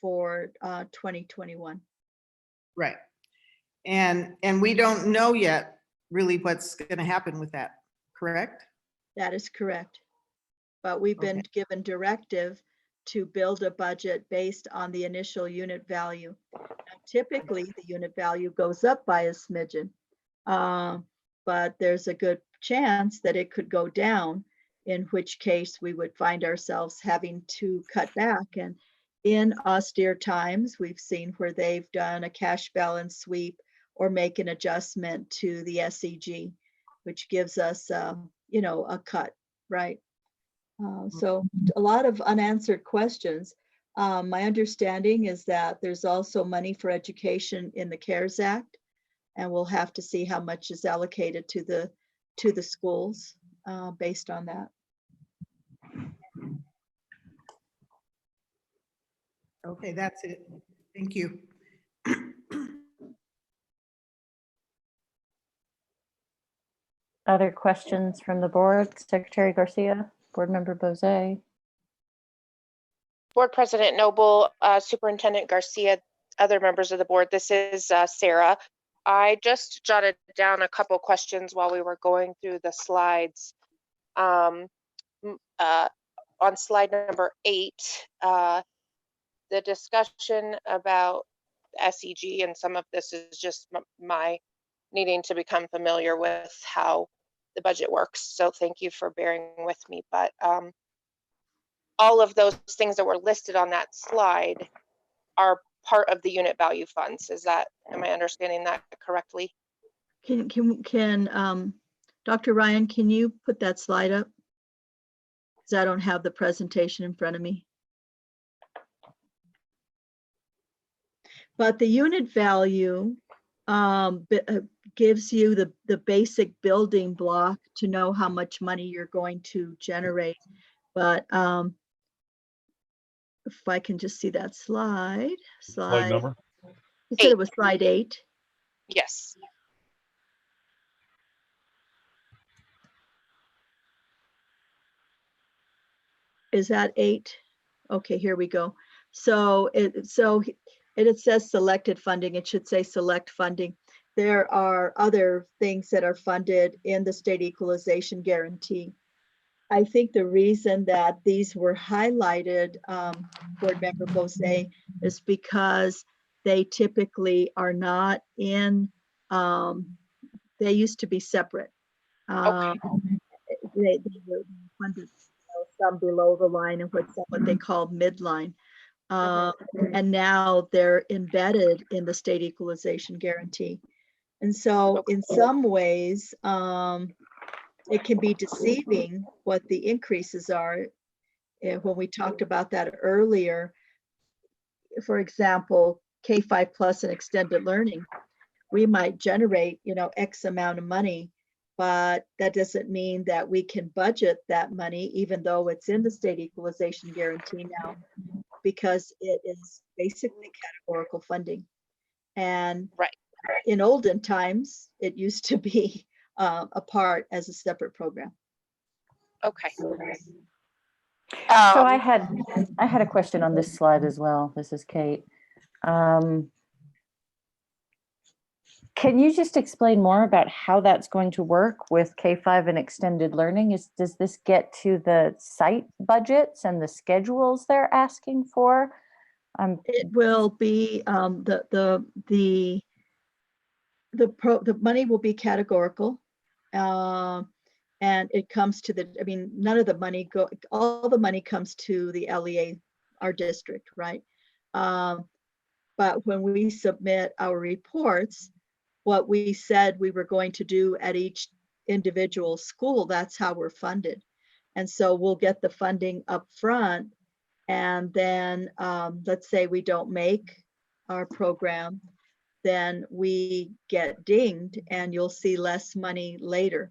for 2021. Right. And we don't know yet really what's going to happen with that, correct? That is correct. But we've been given directive to build a budget based on the initial unit value. Now, typically, the unit value goes up by a smidgen, but there's a good chance that it could go down, in which case we would find ourselves having to cut back. And in austere times, we've seen where they've done a cash balance sweep or make an adjustment to the SEG, which gives us, a cut, right? So a lot of unanswered questions. My understanding is that there's also money for education in the CARES Act, and we'll have to see how much is allocated to the schools based on that. Okay, that's it. Thank you. Other questions from the board? Secretary Garcia, Board Member Bozay. Board President Noble, Superintendent Garcia, other members of the board, this is Sarah. I just jotted down a couple questions while we were going through the slides. On slide number 8, the discussion about SEG, and some of this is just my needing to become familiar with how the budget works. So thank you for bearing with me. But all of those things that were listed on that slide are part of the unit value funds. Am I understanding that correctly? Can Dr. Ryan, can you put that slide up? Because I don't have the presentation in front of me. But the unit value gives you the basic building block to know how much money you're going to generate. But if I can just see that slide number? You said it was slide 8. Yes. Is that 8? Okay, here we go. So it says selected funding. It should say select funding. There are other things that are funded in the state equalization guarantee. I think the reason that these were highlighted, Board Member Bose, is because they typically are not in, they used to be separate. Okay. They were funded, some below the line and what they call midline. And now they're embedded in the state equalization guarantee. And so in some ways, it can be deceiving what the increases are. When we talked about that earlier, for example, K5 plus and extended learning, we might generate, X amount of money, but that doesn't mean that we can budget that money, even though it's in the state equalization guarantee now, because it is basically categorical funding. And Right. in olden times, it used to be apart as a separate program. Okay. So I Um, had a question on this slide as well. This is Kate. Can you just explain more about how that's going to work with K5 and extended learning? Does this get to the site budgets and the schedules they're asking for? It will be the money will be categorical, and it comes to none of the money all the money comes to the LEA, our district, right? But when we submit our reports, what we said we were going to do at each individual school, that's how we're funded. And so we'll get the funding up front, and then let's say we don't make our program, then we get dinged and you'll see less money later.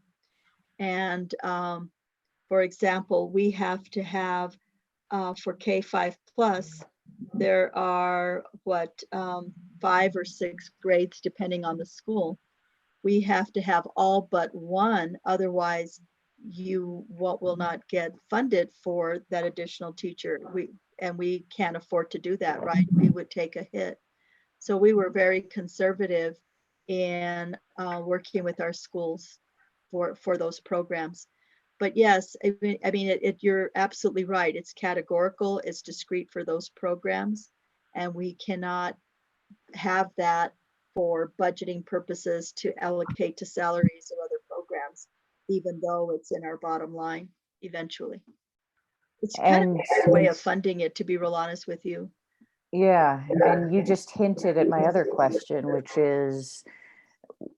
And for example, we have to have for K5 plus, there are 5 or 6 grades depending on the school. We have to have all but one, otherwise you will not get funded for that additional teacher. We can't afford to do that, right? We would take a hit. So we were very conservative in working with our schools for those programs. But yes, you're absolutely right. It's categorical, it's discrete for those programs, and we cannot have that for budgeting purposes to allocate to salaries or other programs, even though it's in our bottom line eventually. It's kind of a way of funding it, to be real honest with you. Yeah, and you just hinted at my other question, which is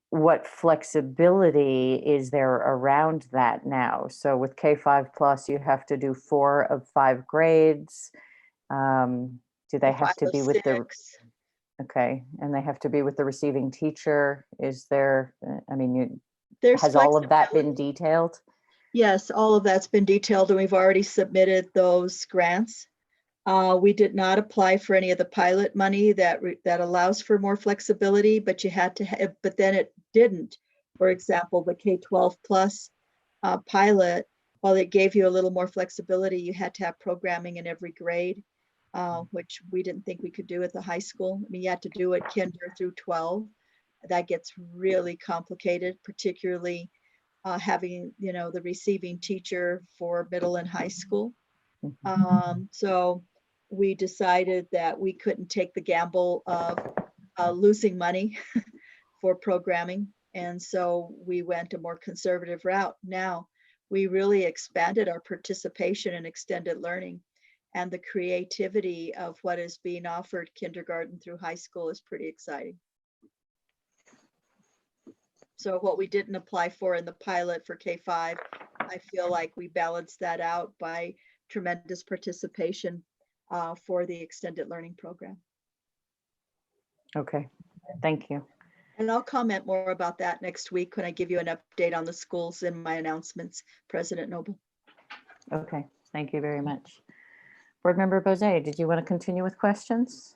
what flexibility is there around that now? So with K5 plus, you have to do 4 of 5 grades. Do they have to be with the, okay, and they have to be with the receiving teacher? Is there, has all of that been detailed? Yes, all of that's been detailed, and we've already submitted those grants. We did not apply for any of the pilot money that allows for more flexibility, but you had to have, but then it didn't. For example, the K-12 plus pilot, while it gave you a little more flexibility, you had to have programming in every grade, which we didn't think we could do at the high school. You had to do it kinder through 12. That gets really complicated, particularly having, the receiving teacher for middle and high school. So we decided that we couldn't take the gamble of losing money for programming. And so we went a more conservative route. Now, we really expanded our participation in extended learning, and the creativity of what is being offered kindergarten through high school is pretty exciting. So what we didn't apply for in the pilot for K5, I feel like we balanced that out by tremendous participation for the extended learning program. Okay, thank you. And I'll comment more about that next week when I give you an update on the schools in my announcements, President Noble. Okay, thank you very much. Board Member Bose, did you want to continue with questions?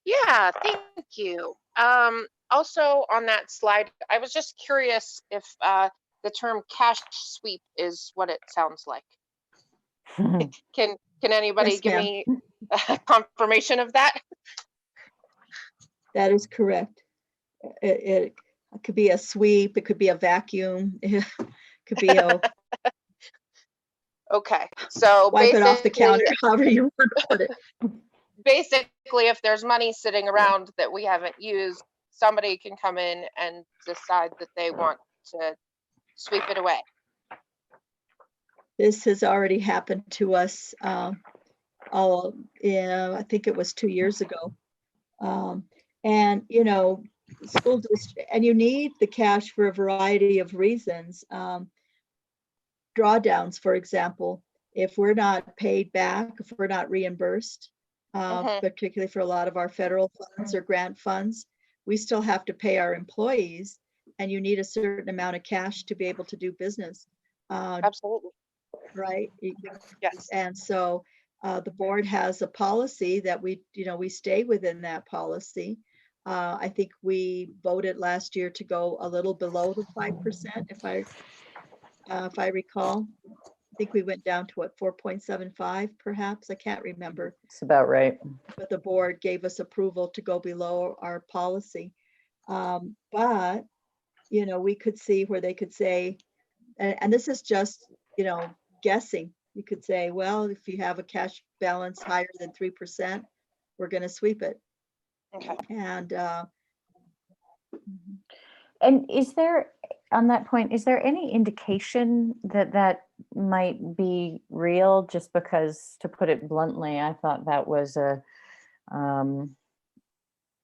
Yeah, thank you. Also on that slide, I was just curious if the term cash sweep is what it sounds like. Can anybody give me a confirmation of that? That is correct. It could be a sweep, it could be a vacuum, it could be a Okay, so wipe it off the counter, basically, however you want to put it. basically, if there's money sitting around that we haven't used, somebody can come in and decide that they want to sweep it away. This has already happened to us. Yeah, I think it was 2 years ago. And school district, and you need the cash for a variety of reasons. Drawdowns, for example, if we're not paid back, if we're not reimbursed, particularly for a lot of our federal funds or grant funds, we still have to pay our employees, and you need a certain amount of cash to be able to do business. Absolutely. Right? Yes. And so the board has a policy that we stay within that policy. I think we voted last year to go a little below the 5%, if I recall. I think we went down to what, 4.75 perhaps? I can't remember. It's about right. But the board gave us approval to go below our policy. But, we could see where they could say, and this is just, guessing. You could say, well, if you have a cash balance higher than 3%, we're going to sweep it. Okay. And is there, on that point, is there any indication that that might be real? Just because, to put it bluntly, I thought that was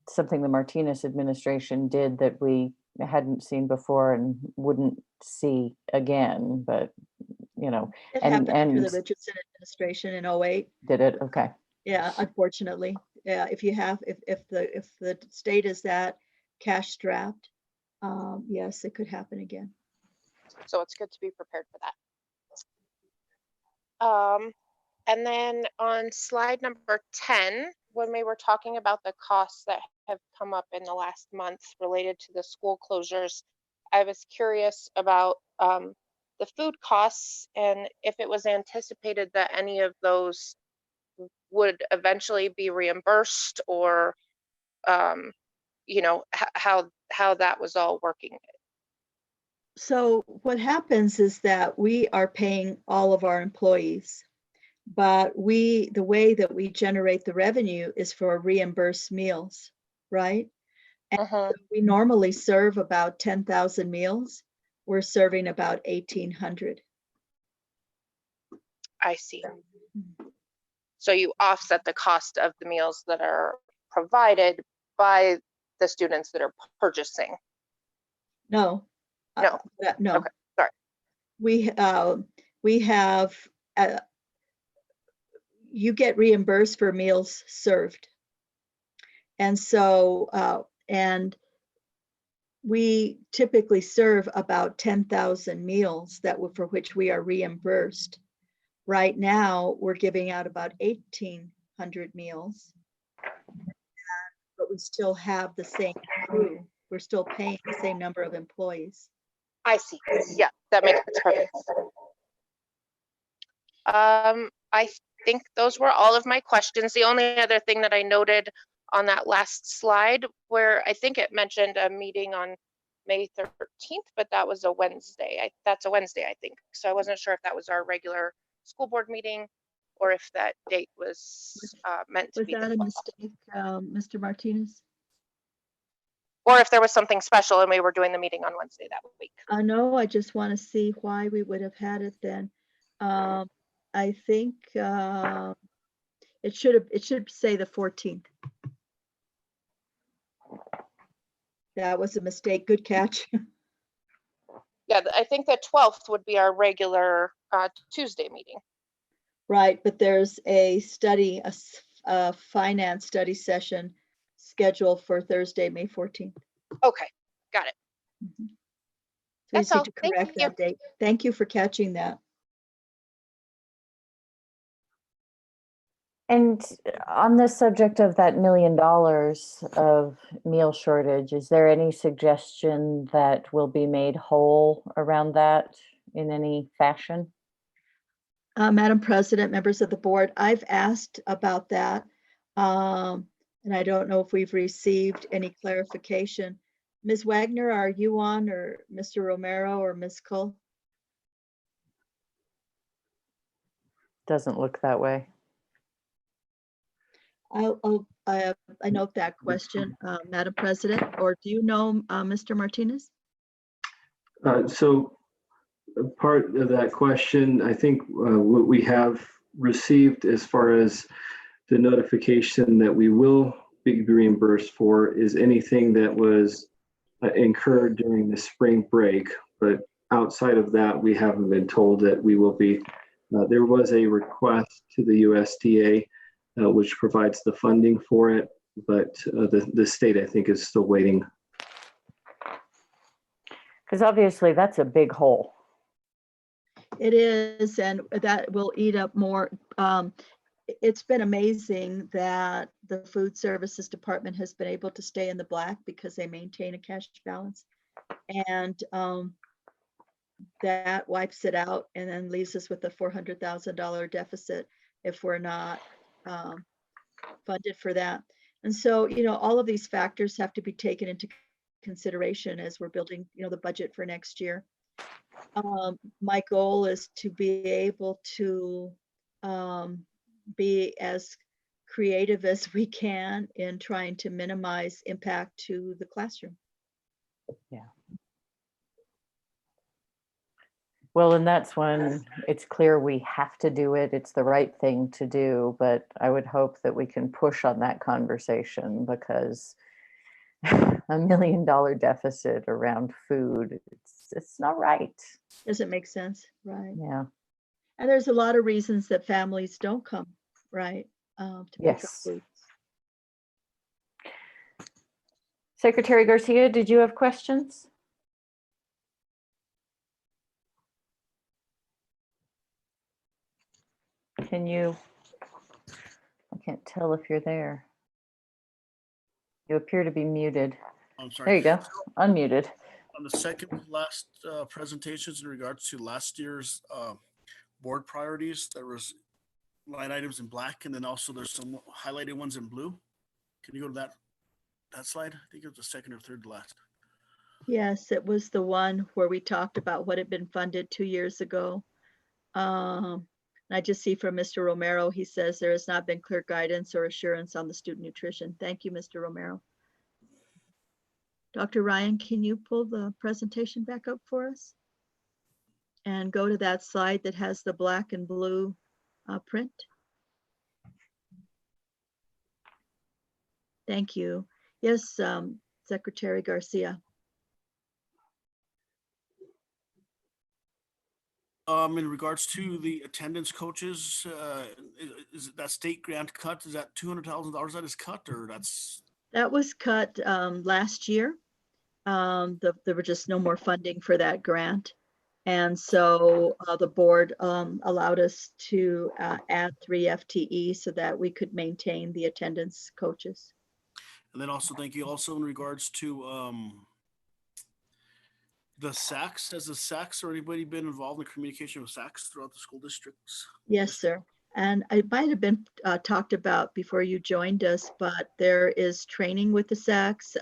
something the Martinez administration did that we hadn't seen before and wouldn't see again. But it happened under the Richardson administration in 2008. Did it? Okay. Yeah, unfortunately. Yeah, if the state is that cash strapped, yes, it could happen again. So it's good to be prepared for that. And then on slide number 10, when we were talking about the costs that have come up in the last month related to the school closures, I was curious about the food costs and if it was anticipated that any of those would eventually be reimbursed, or how that was all working. So what happens is that we are paying all of our employees, but the way that we generate the revenue is for reimbursed meals, right? And so we normally serve about 10,000 meals. We're serving about 1,800. I see. So you offset the cost of the meals that are provided by the students that are purchasing. No. No. No. Okay. Sorry. We have you get reimbursed for meals served, and so and we typically serve about 10,000 meals for which we are reimbursed. Right now, we're giving out about 1,800 meals, but we still have the same crew. We're still paying the same number of employees. I see. Yeah, that makes perfect sense. I think those were all of my questions. The only other thing that I noted on that last slide, where I think it mentioned a meeting on May 13th, but that was a Wednesday. That's a Wednesday, I think. So I wasn't sure if that was our regular school board meeting or if that date was meant to be. Was that a mistake, Mr. Martinez? Or if there was something special and we were doing the meeting on Wednesday that week. No, I just want to see why we would have had it then. I think it should say the 14th. That was a mistake. Good catch. Yeah, I think the 12th would be our regular Tuesday meeting. Right, but there's a study, a finance study session scheduled for Thursday, May 14th. Okay, got it. Mm-hmm. So That's we all. need to correct that date. Thank you for catching that. And on the subject of that $1 million of meal shortage, is there any suggestion that will be made whole around that in any fashion? Madam President, members of the board, I've asked about that. And I don't know if we've received any clarification. Ms. Wagner, are you on, or Mr. Romero or Ms. Cole? Doesn't look that way. I note that question, Madam President, or do you know Mr. Martinez? So part of that question, I think what we have received as far as the notification that we will be reimbursed for is anything that was incurred during the spring break. But outside of that, we haven't been told that we will be. There was a request to the USDA, which provides the funding for it, but the state, I think, is still waiting. Because obviously that's a big hole. It is, and that will eat up more. It's been amazing that the Food Services Department has been able to stay in the black because they maintain a cash balance. And that wipes it out and then leaves us with a $400,000 deficit if we're not funded for that. And so, you know, all of these factors have to be taken into consideration as we're building, you know, the budget for next year. My goal is to be able to be as creative as we can in trying to minimize impact to the classroom. Yeah. Well, and that's when it's clear we have to do it. It's the right thing to do, but I would hope that we can push on that conversation, because $1 million deficit around food, it's not right. Doesn't make sense, right? Yeah. And there's a lot of reasons that families don't come, right? To pick up Yes. food. Secretary Garcia, did you have questions? Can you, I can't tell if you're there. You appear to be muted. I'm sorry. There you go, unmuted. On the second last presentations in regards to last year's board priorities, there was line items in black, and then also there's some highlighted ones in blue. Can you go to that slide? I think it was the second or third last. Yes, it was the one where we talked about what had been funded 2 years ago. I just see from Mr. Romero, he says there has not been clear guidance or assurance on the student nutrition. Thank you, Mr. Romero. Dr. Ryan, can you pull the presentation back up for us? And go to that slide that has the black and blue print. Thank you. Yes, Secretary Garcia. In regards to the attendance coaches, is that state grant cut? Is that $200,000 that is cut, or that's? That was cut last year. There were just no more funding for that grant. And so the board allowed us to add 3 FTE so that we could maintain the attendance coaches. And then also, thank you. Also, in regards to the SACs, has the SACs or anybody been involved in communication with SACs throughout the school districts? Yes, sir. And it might have been talked about before you joined us, but there is training with the SACs,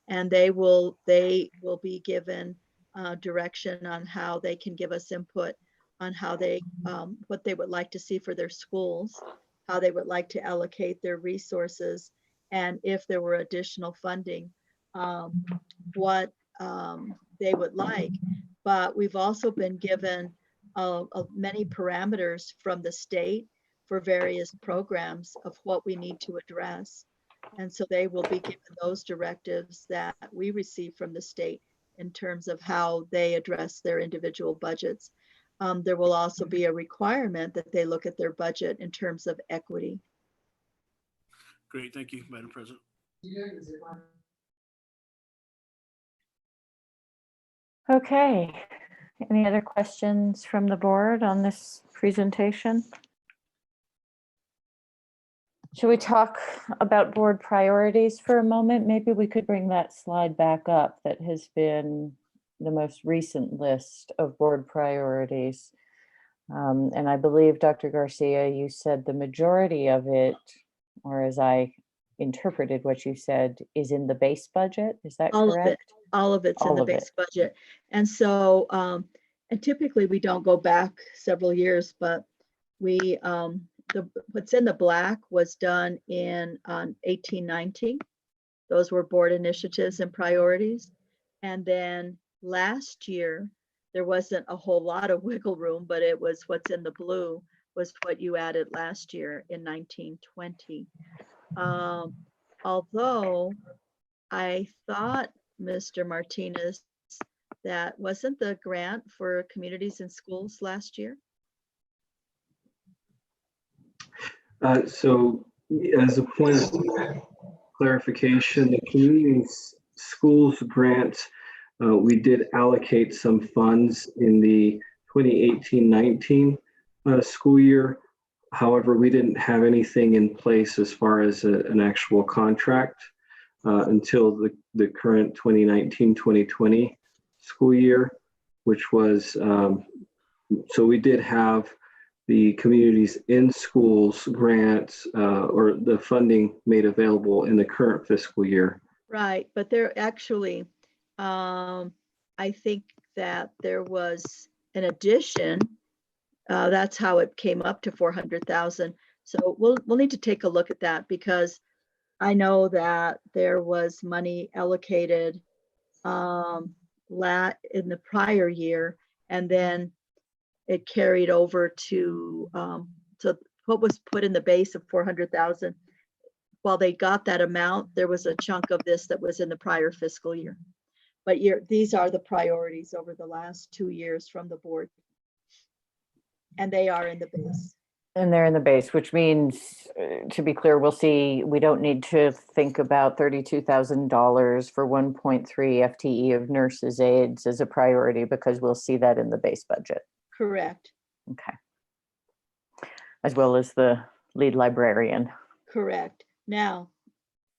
and they will be given direction on how they can give us input on how they what they would like to see for their schools, how they would like to allocate their resources, and if there were additional funding, what they would like. But we've also been given many parameters from the state for various programs of what we need to address. And so they will be given those directives that we receive from the state in terms of how they address their individual budgets. There will also be a requirement that they look at their budget in terms of equity. Great, thank you, Madam President. Okay, any other questions from the board on this presentation? Should we talk about board priorities for a moment? Maybe we could bring that slide back up that has been the most recent list of board priorities. And I believe, Dr. Garcia, you said the majority of it, or as I interpreted what you said, is in the base budget. Is that All of it, correct? all of it's in All the of it. base budget. And so, and typically we don't go back several years, but we, what's in the black was done in 1819. Those were board initiatives and priorities. And then last year, there wasn't a whole lot of wiggle room, but it was what's in the blue was what you added last year in 1920. Although I thought, Mr. Martinez, that wasn't the grant for communities and schools last year? So as a point of clarification, the community schools grant, we did allocate some funds in the 2018-19 school year. However, we didn't have anything in place as far as an actual contract until the current 2019-2020 school year, which was, so we did have the communities in schools grants or the funding made available in the current fiscal year. Right, but there actually, I think that there was an addition. That's how it came up to 400,000. So we'll need to take a look at that, because I know that there was money allocated in the prior year, and then it carried over to, so what was put in the base of 400,000, while they got that amount, there was a chunk of this that was in the prior fiscal year. But these are the priorities over the last 2 years from the board. And they are in the base. And they're in the base, which means, to be clear, we don't need to think about $32,000 for 1.3 FTE of nurses aides as a priority, because we'll see that in the base budget. Correct. Okay. As well as the lead librarian. Correct. Now,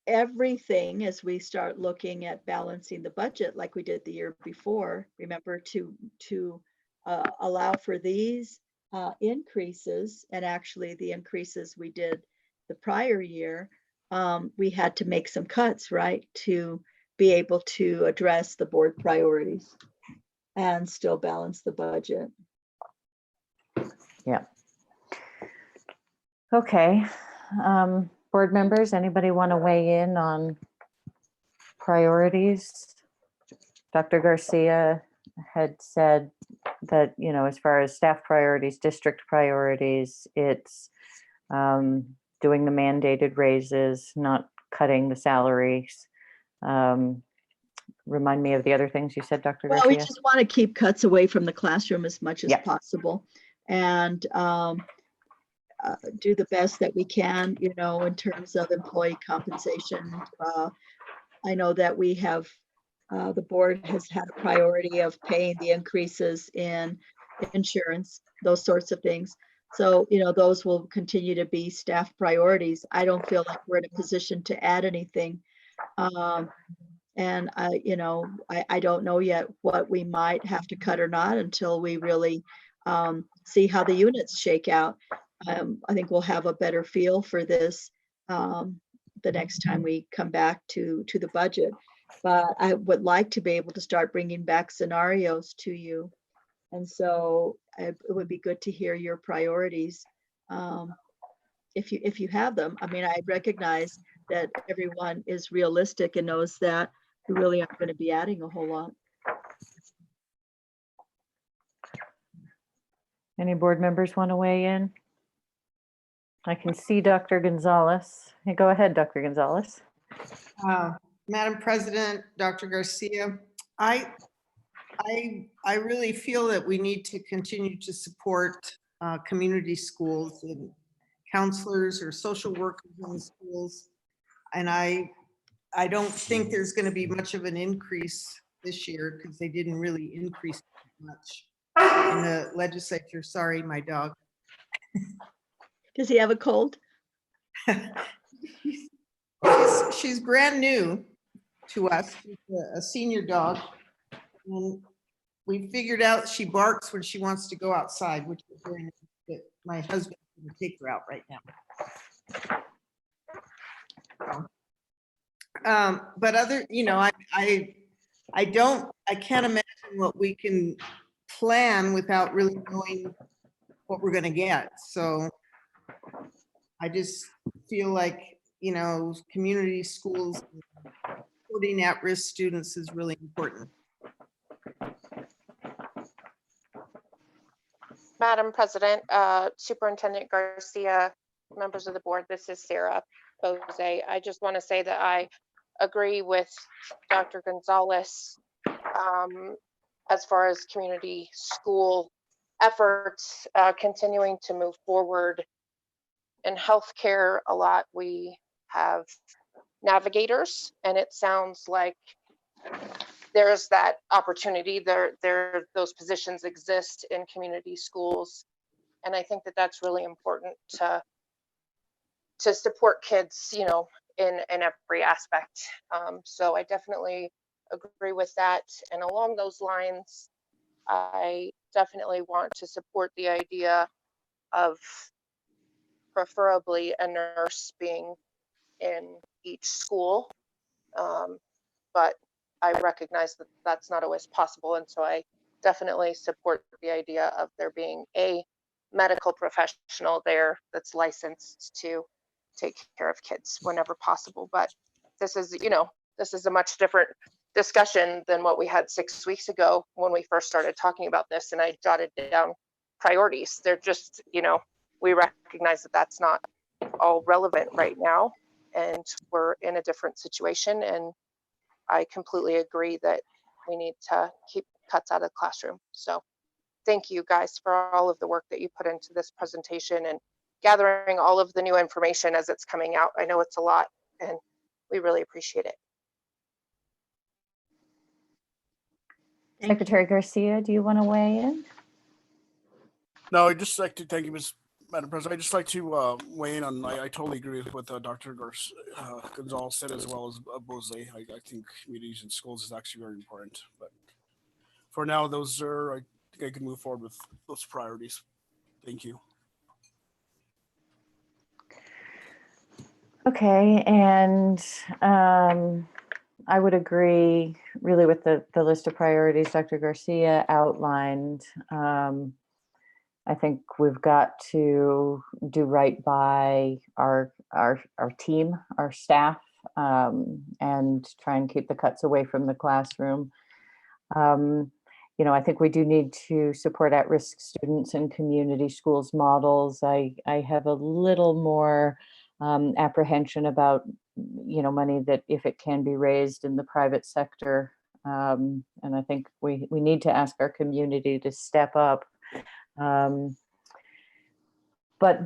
everything, as we start looking at balancing the budget like we did the year before, remember to allow for these increases, and actually the increases we did the prior year, we had to make some cuts, right, to be able to address the board priorities and still balance the budget. Yeah. Okay. Board members, anybody want to weigh in on priorities? Dr. Garcia had said that, you know, as far as staff priorities, district priorities, it's doing the mandated raises, not cutting the salaries. Remind me of the other things you said, Dr. Well, Garcia. we just want to keep cuts away from the classroom as much as Yep. possible, and do the best that we can, you know, in terms of employee compensation. I know that we have, the board has had a priority of paying the increases in insurance, those sorts of things. So, you know, those will continue to be staff priorities. I don't feel like we're in a position to add anything. And you know, I don't know yet what we might have to cut or not until we really see how the units shake out. I think we'll have a better feel for this the next time we come back to the budget. But I would like to be able to start bringing back scenarios to you. And so it would be good to hear your priorities if you have them. I mean, I recognize that everyone is realistic and knows that we really aren't going to be adding a whole lot. Any board members want to weigh in? I can see Dr. Gonzalez. Hey, go ahead, Dr. Gonzalez. Madam President, Dr. Garcia, I really feel that we need to continue to support community schools and counselors or social workers in the schools. And I don't think there's going to be much of an increase this year, because they didn't really increase much in the legislature. Sorry, my dog. Does he have a cold? She's brand new to us. She's a senior dog. And we figured out she barks when she wants to go outside, which is very nice, that my husband will take her out right now. But other, I can't imagine what we can plan without really knowing what we're gonna get. So I just feel like, community schools, supporting at-risk students is really important. Madam President, Superintendent Garcia, members of the board, this is Sarah Bose. I just want to say that I agree with Dr. Gonzalez as far as community school efforts continuing to move forward. In healthcare, a lot we have navigators, and it sounds like there's that opportunity those positions exist in community schools, and I think that that's really important to support kids, in every aspect. So I definitely agree with that, and along those lines, I definitely want to support the idea of preferably a nurse being in each school, but I recognize that that's not always possible, and so I definitely support the idea of there being a medical professional there that's licensed to take care of kids whenever possible. But this is a much different discussion than what we had 6 weeks ago when we first started talking about this, and I jotted down priorities. They're just, we recognize that that's not all relevant right now, and we're in a different situation, and I completely agree that we need to keep cuts out of the classroom. So thank you guys for all of the work that you put into this presentation and gathering all of the new information as it's coming out. I know it's a lot, and we really appreciate it. Secretary Garcia, do you want to weigh in? No, I'd just like to thank you, Madam President. I'd just like to weigh in on, I totally agree with what Dr. Gonzalez said, as well as Bose. I think communities and schools is actually very important. But for now, I think I can move forward with those priorities. Thank you. Okay, and I would agree really with the list of priorities Dr. Garcia outlined. I think we've got to do right by our team, our staff, and try and keep the cuts away from the classroom. I think we do need to support at-risk students in community schools models. I have a little more apprehension about, money that if it can be raised in the private sector. And I think we need to ask our community to step up. But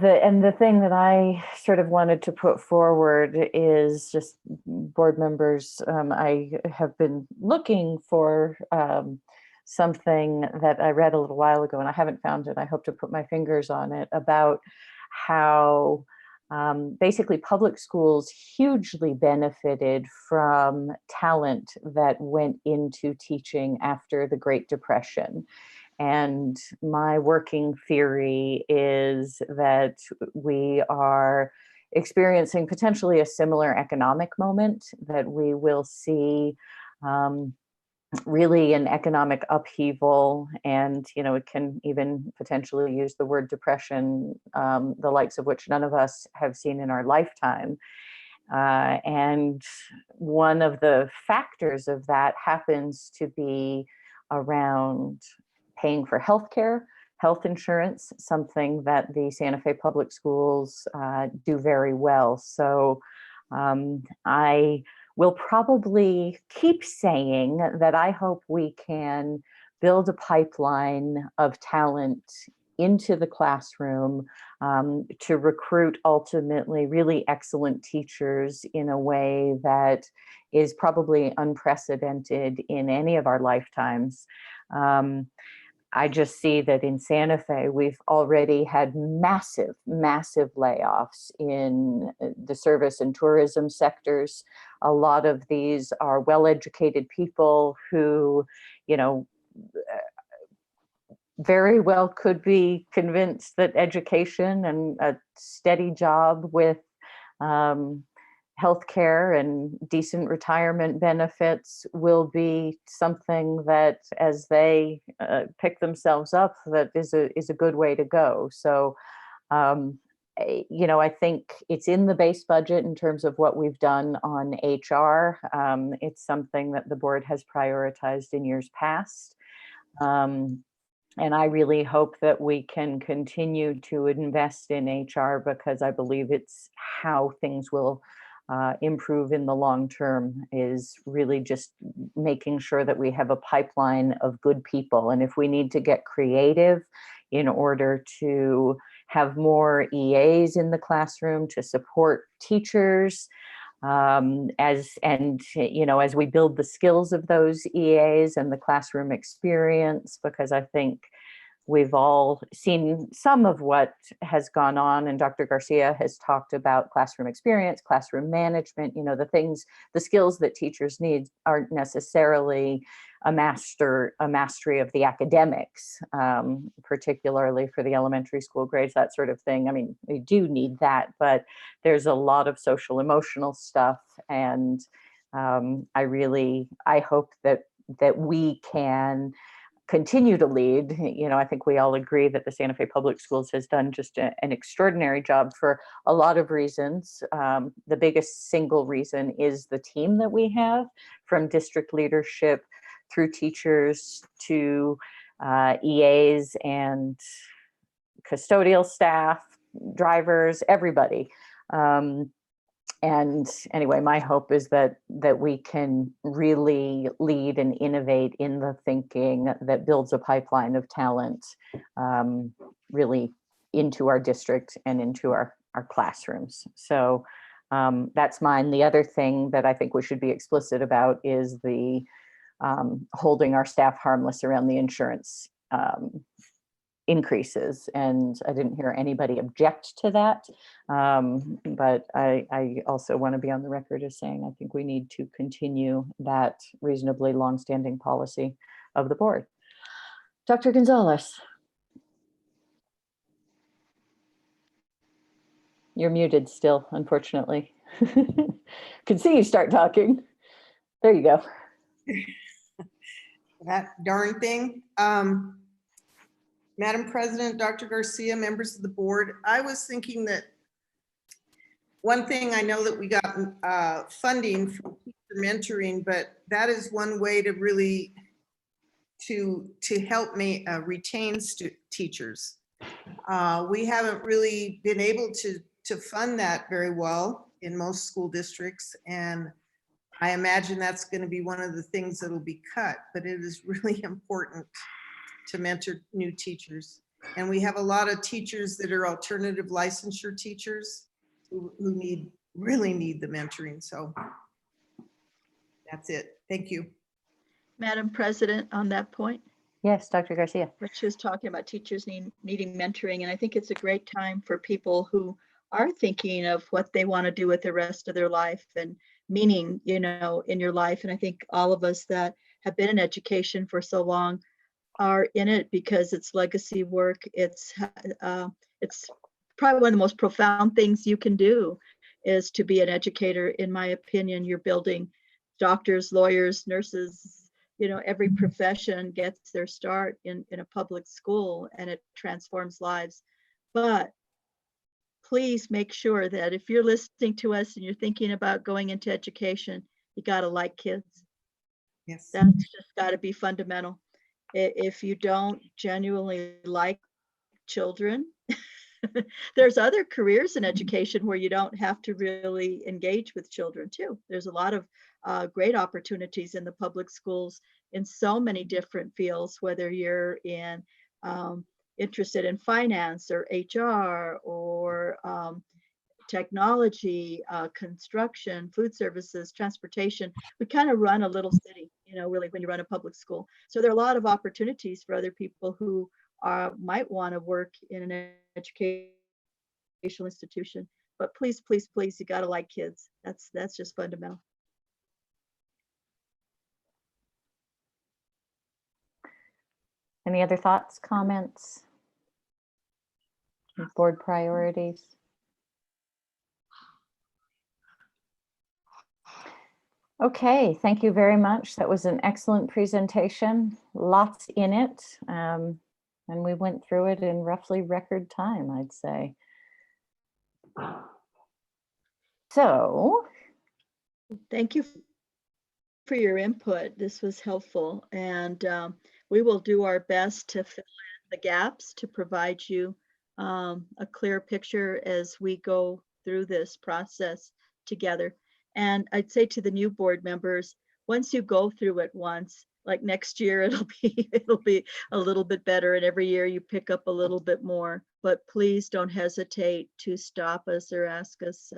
the thing that I sort of wanted to put forward is just board members. I have been looking for something that I read a little while ago, and I haven't found it. I hope to put my fingers on it, about how basically public schools hugely benefited from talent that went into teaching after the Great Depression. And my working theory is that we are experiencing potentially a similar economic moment, that we will see really an economic upheaval, and it can even potentially use the word depression, the likes of which none of us have seen in our lifetime. And one of the factors of that happens to be around paying for healthcare, health insurance, something that the Santa Fe Public Schools do very well. So I will probably keep saying that I hope we can build a pipeline of talent into the classroom to recruit ultimately really excellent teachers in a way that is probably unprecedented in any of our lifetimes. I just see that in Santa Fe, we've already had massive, massive layoffs in the service and tourism sectors. A lot of these are well-educated people who, very well could be convinced that education and a steady job with, healthcare and decent retirement benefits will be something that, as they pick themselves up, that is a good way to go. So, I think it's in the base budget in terms of what we've done on HR. It's something that the board has prioritized in years past. And I really hope that we can continue to invest in HR, because I believe it's how things will improve in the long term, is really just making sure that we have a pipeline of good people. And if we need to get creative in order to have more EAs in the classroom to support teachers, as we build the skills of those EAs and the classroom experience, because I think we've all seen some of what has gone on, and Dr. Garcia has talked about classroom experience, classroom management. The skills that teachers need aren't necessarily a mastery of the academics, particularly for the elementary school grades, that sort of thing. I mean, they do need that, but there's a lot of social emotional stuff. And I hope that we can continue to lead. I think we all agree that the Santa Fe Public Schools has done just an extraordinary job for a lot of reasons. The biggest single reason is the team that we have, from district leadership through teachers to EAs and custodial staff, drivers, everybody. And anyway, my hope is that we can really lead and innovate in the thinking that builds a pipeline of talent, really into our district and into our classrooms. So that's mine. The other thing that I think we should be explicit about is the holding our staff harmless around the insurance increases. And I didn't hear anybody object to that. But I also want to be on the record as saying, I think we need to continue that reasonably longstanding policy of the board. Dr. Gonzalez. You're muted still, unfortunately. Can see you start talking. There you go. That darn thing. Madam President, Dr. Garcia, members of the board, I was thinking that one thing, I know that we got funding for teacher mentoring, but that is one way to really to help me retain teachers. We haven't really been able to fund that very well in most school districts, and I imagine that's going to be one of the things that'll be cut, but it is really important to mentor new teachers. And we have a lot of teachers that are alternative licensure teachers who really need the mentoring. So that's it. Thank you. Madam President, on that point, Yes, Dr. Garcia. Rich was talking about teachers needing mentoring, and I think it's a great time for people who are thinking of what they want to do with the rest of their life and meaning, in your life. And I think all of us that have been in education for so long are in it because it's legacy work. It's probably one of the most profound things you can do is to be an educator. In my opinion, you're building doctors, lawyers, nurses, every profession gets their start in a public school, and it transforms lives. But please make sure that if you're listening to us and you're thinking about going into education, you got to like kids. Yes. That's just got to be fundamental. If you don't genuinely like children, there's other careers in education where you don't have to really engage with children too. There's a lot of great opportunities in the public schools in so many different fields, whether you're interested in finance or HR or technology, construction, food services, transportation. We kind of run a little city, really, when you run a public school. So there are a lot of opportunities for other people who might want to work in an educational institution. But please, please, please, you got to like kids. That's just fundamental. Any other thoughts, comments? Board priorities? Okay, thank you very much. That was an excellent presentation, lots in it. And we went through it in roughly record time, I'd say. So, Thank you for your input. This was helpful, and we will do our best to fill in the gaps to provide you a clear picture as we go through this process together. And I'd say to the new board members, once you go through it once, like next year, it'll be a little bit better, and every year you pick up a little bit more. But please don't hesitate to stop us or ask us.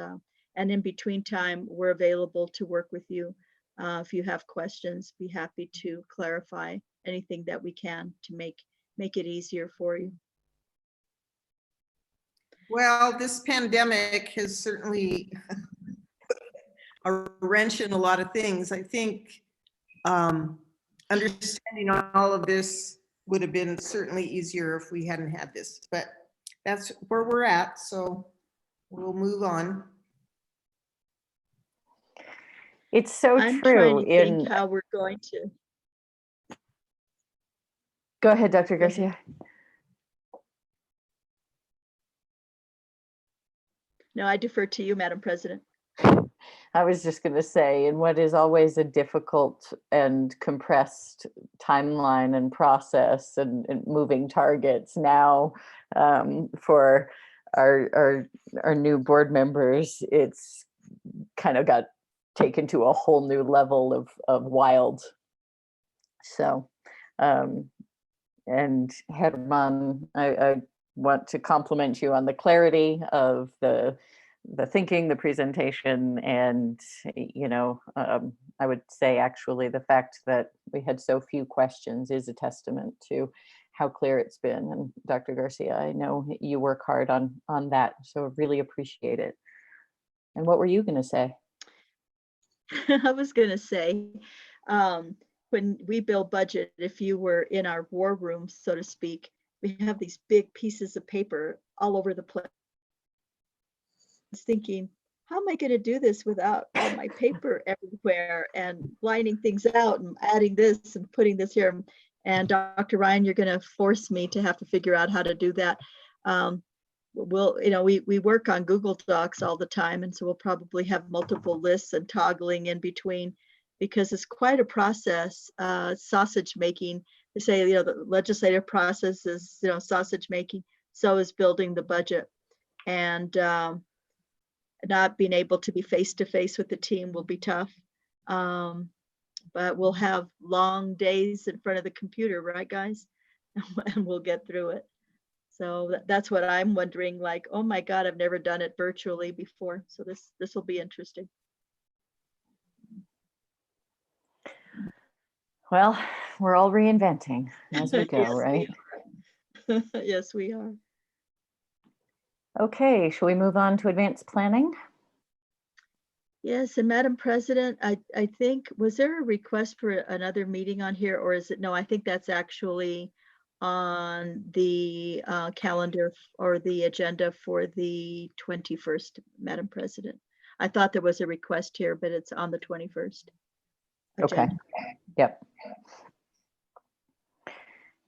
And in between time, we're available to work with you. If you have questions, be happy to clarify anything that we can to make it easier for you. Well, this pandemic has certainly a wrench in a lot of things. I think understanding all of this would have been certainly easier if we hadn't had this, but that's where we're at. So we'll move on. it's so I'm true. trying to think how we're going to. Go ahead, Dr. Go ahead. Garcia. No, I defer to you, Madam President. I was just going to say, in what is always a difficult and compressed timeline and process and moving targets now, for our new board members, it's kind of got taken to a whole new level of wild. So, and Herman, I want to compliment you on the clarity of the thinking, the presentation, and I would say actually the fact that we had so few questions is a testament to how clear it's been. And Dr. Garcia, I know you work hard on that, so I really appreciate it. And what were you going to say? I was going to say, when we build budget, if you were in our war room, so to speak, we have these big pieces of paper all over the place. Thinking, how am I going to do this without all my paper everywhere and lining things out and adding this and putting this here? And Dr. Ryan, you're going to force me to have to figure out how to do that. We work on Google Docs all the time, and so we'll probably have multiple lists and toggling in between, because it's quite a process. Sausage making, they say, the legislative process is, sausage making. So is building the budget, and not being able to be face to face with the team will be tough. But we'll have long days in front of the computer, right, guys? And we'll get through it. So that's what I'm wondering, like, oh my God, I've never done it virtually before. So this will be interesting. Well, we're all reinventing as we go, Yes, right? we are. Yes, we are. Okay, shall we move on to advanced planning? Yes, and Madam President, I think, was there a request for another meeting on here, or is it? No, I think that's actually on the calendar or the agenda for the 21st, Madam President. I thought there was a request here, but it's on the 21st. Okay, yep.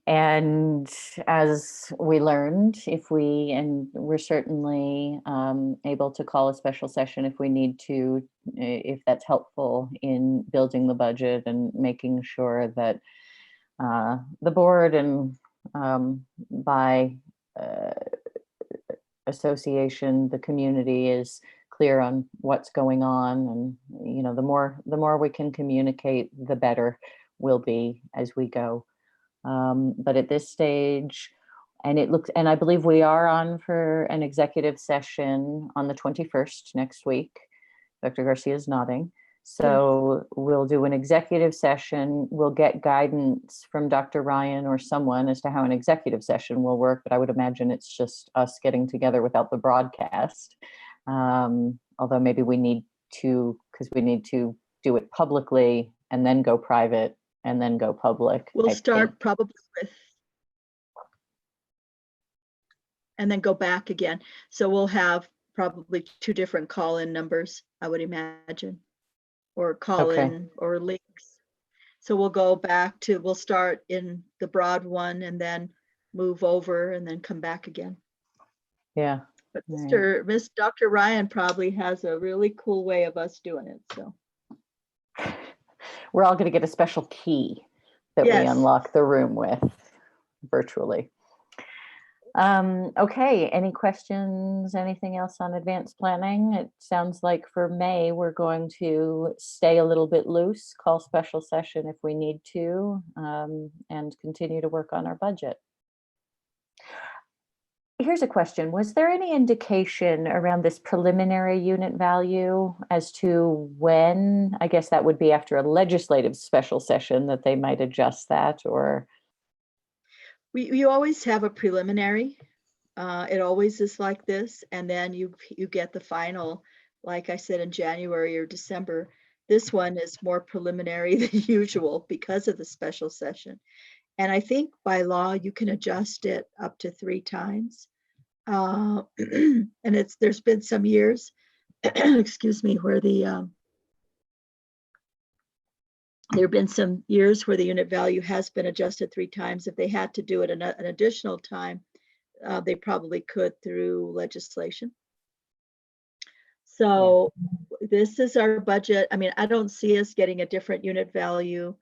And as we learned, we're certainly able to call a special session if we need to, if that's helpful in building the budget and making sure that the board and by association, the community is clear on what's going on. And, the more we can communicate, the better we'll be as we go. But at this stage, and I believe we are on for an executive session on the 21st next week. Dr. Garcia is nodding. So we'll do an executive session. We'll get guidance from Dr. Ryan or someone as to how an executive session will work, but I would imagine it's just us getting together without the broadcast. Although maybe we need to do it publicly and then go private and then go public. We'll start probably with, and then go back again. So we'll have probably 2 different call-in numbers, I would imagine. or call Okay. in or links. So we'll start in the broad one and then move over and then come back again. Yeah. But Right. Dr. Ryan probably has a really cool way of us doing it, so. We're all going to get a special key that we Yes. unlock the room with virtually. Okay, any questions, anything else on advanced planning? It sounds like for May, we're going to stay a little bit loose, call special session if we need to, and continue to work on our budget. Here's a question. Was there any indication around this preliminary unit value as to when, I guess that would be after a legislative special session, that they might adjust that, or? You always have a preliminary. It always is like this, and then you get the final, like I said, in January or December. This one is more preliminary than usual because of the special session. And I think by law, you can adjust it up to 3 times. And there's been some years, excuse me, where there have been some years where the unit value has been adjusted 3 times. If they had to do it an additional time, they probably could through legislation. So this is our budget. I mean, I don't see us getting a different unit value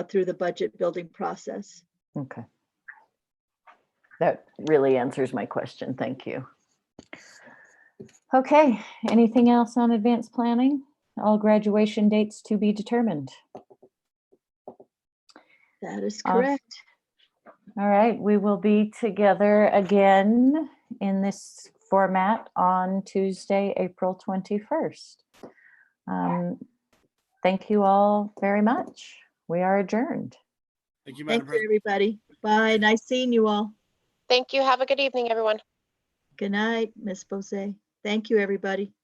through the budget building process. Okay. That really answers my question. Thank you. Okay, anything else on advanced planning? All graduation dates to be determined. That is correct. All right, we will be together again in this format on Tuesday, April 21st. Thank you all very much. We are adjourned. Thank you, Madam Thank you, President. everybody. Bye. Nice seeing you all. Thank you. Have a good evening, everyone. Good night, Ms. Bose. Thank you, everybody.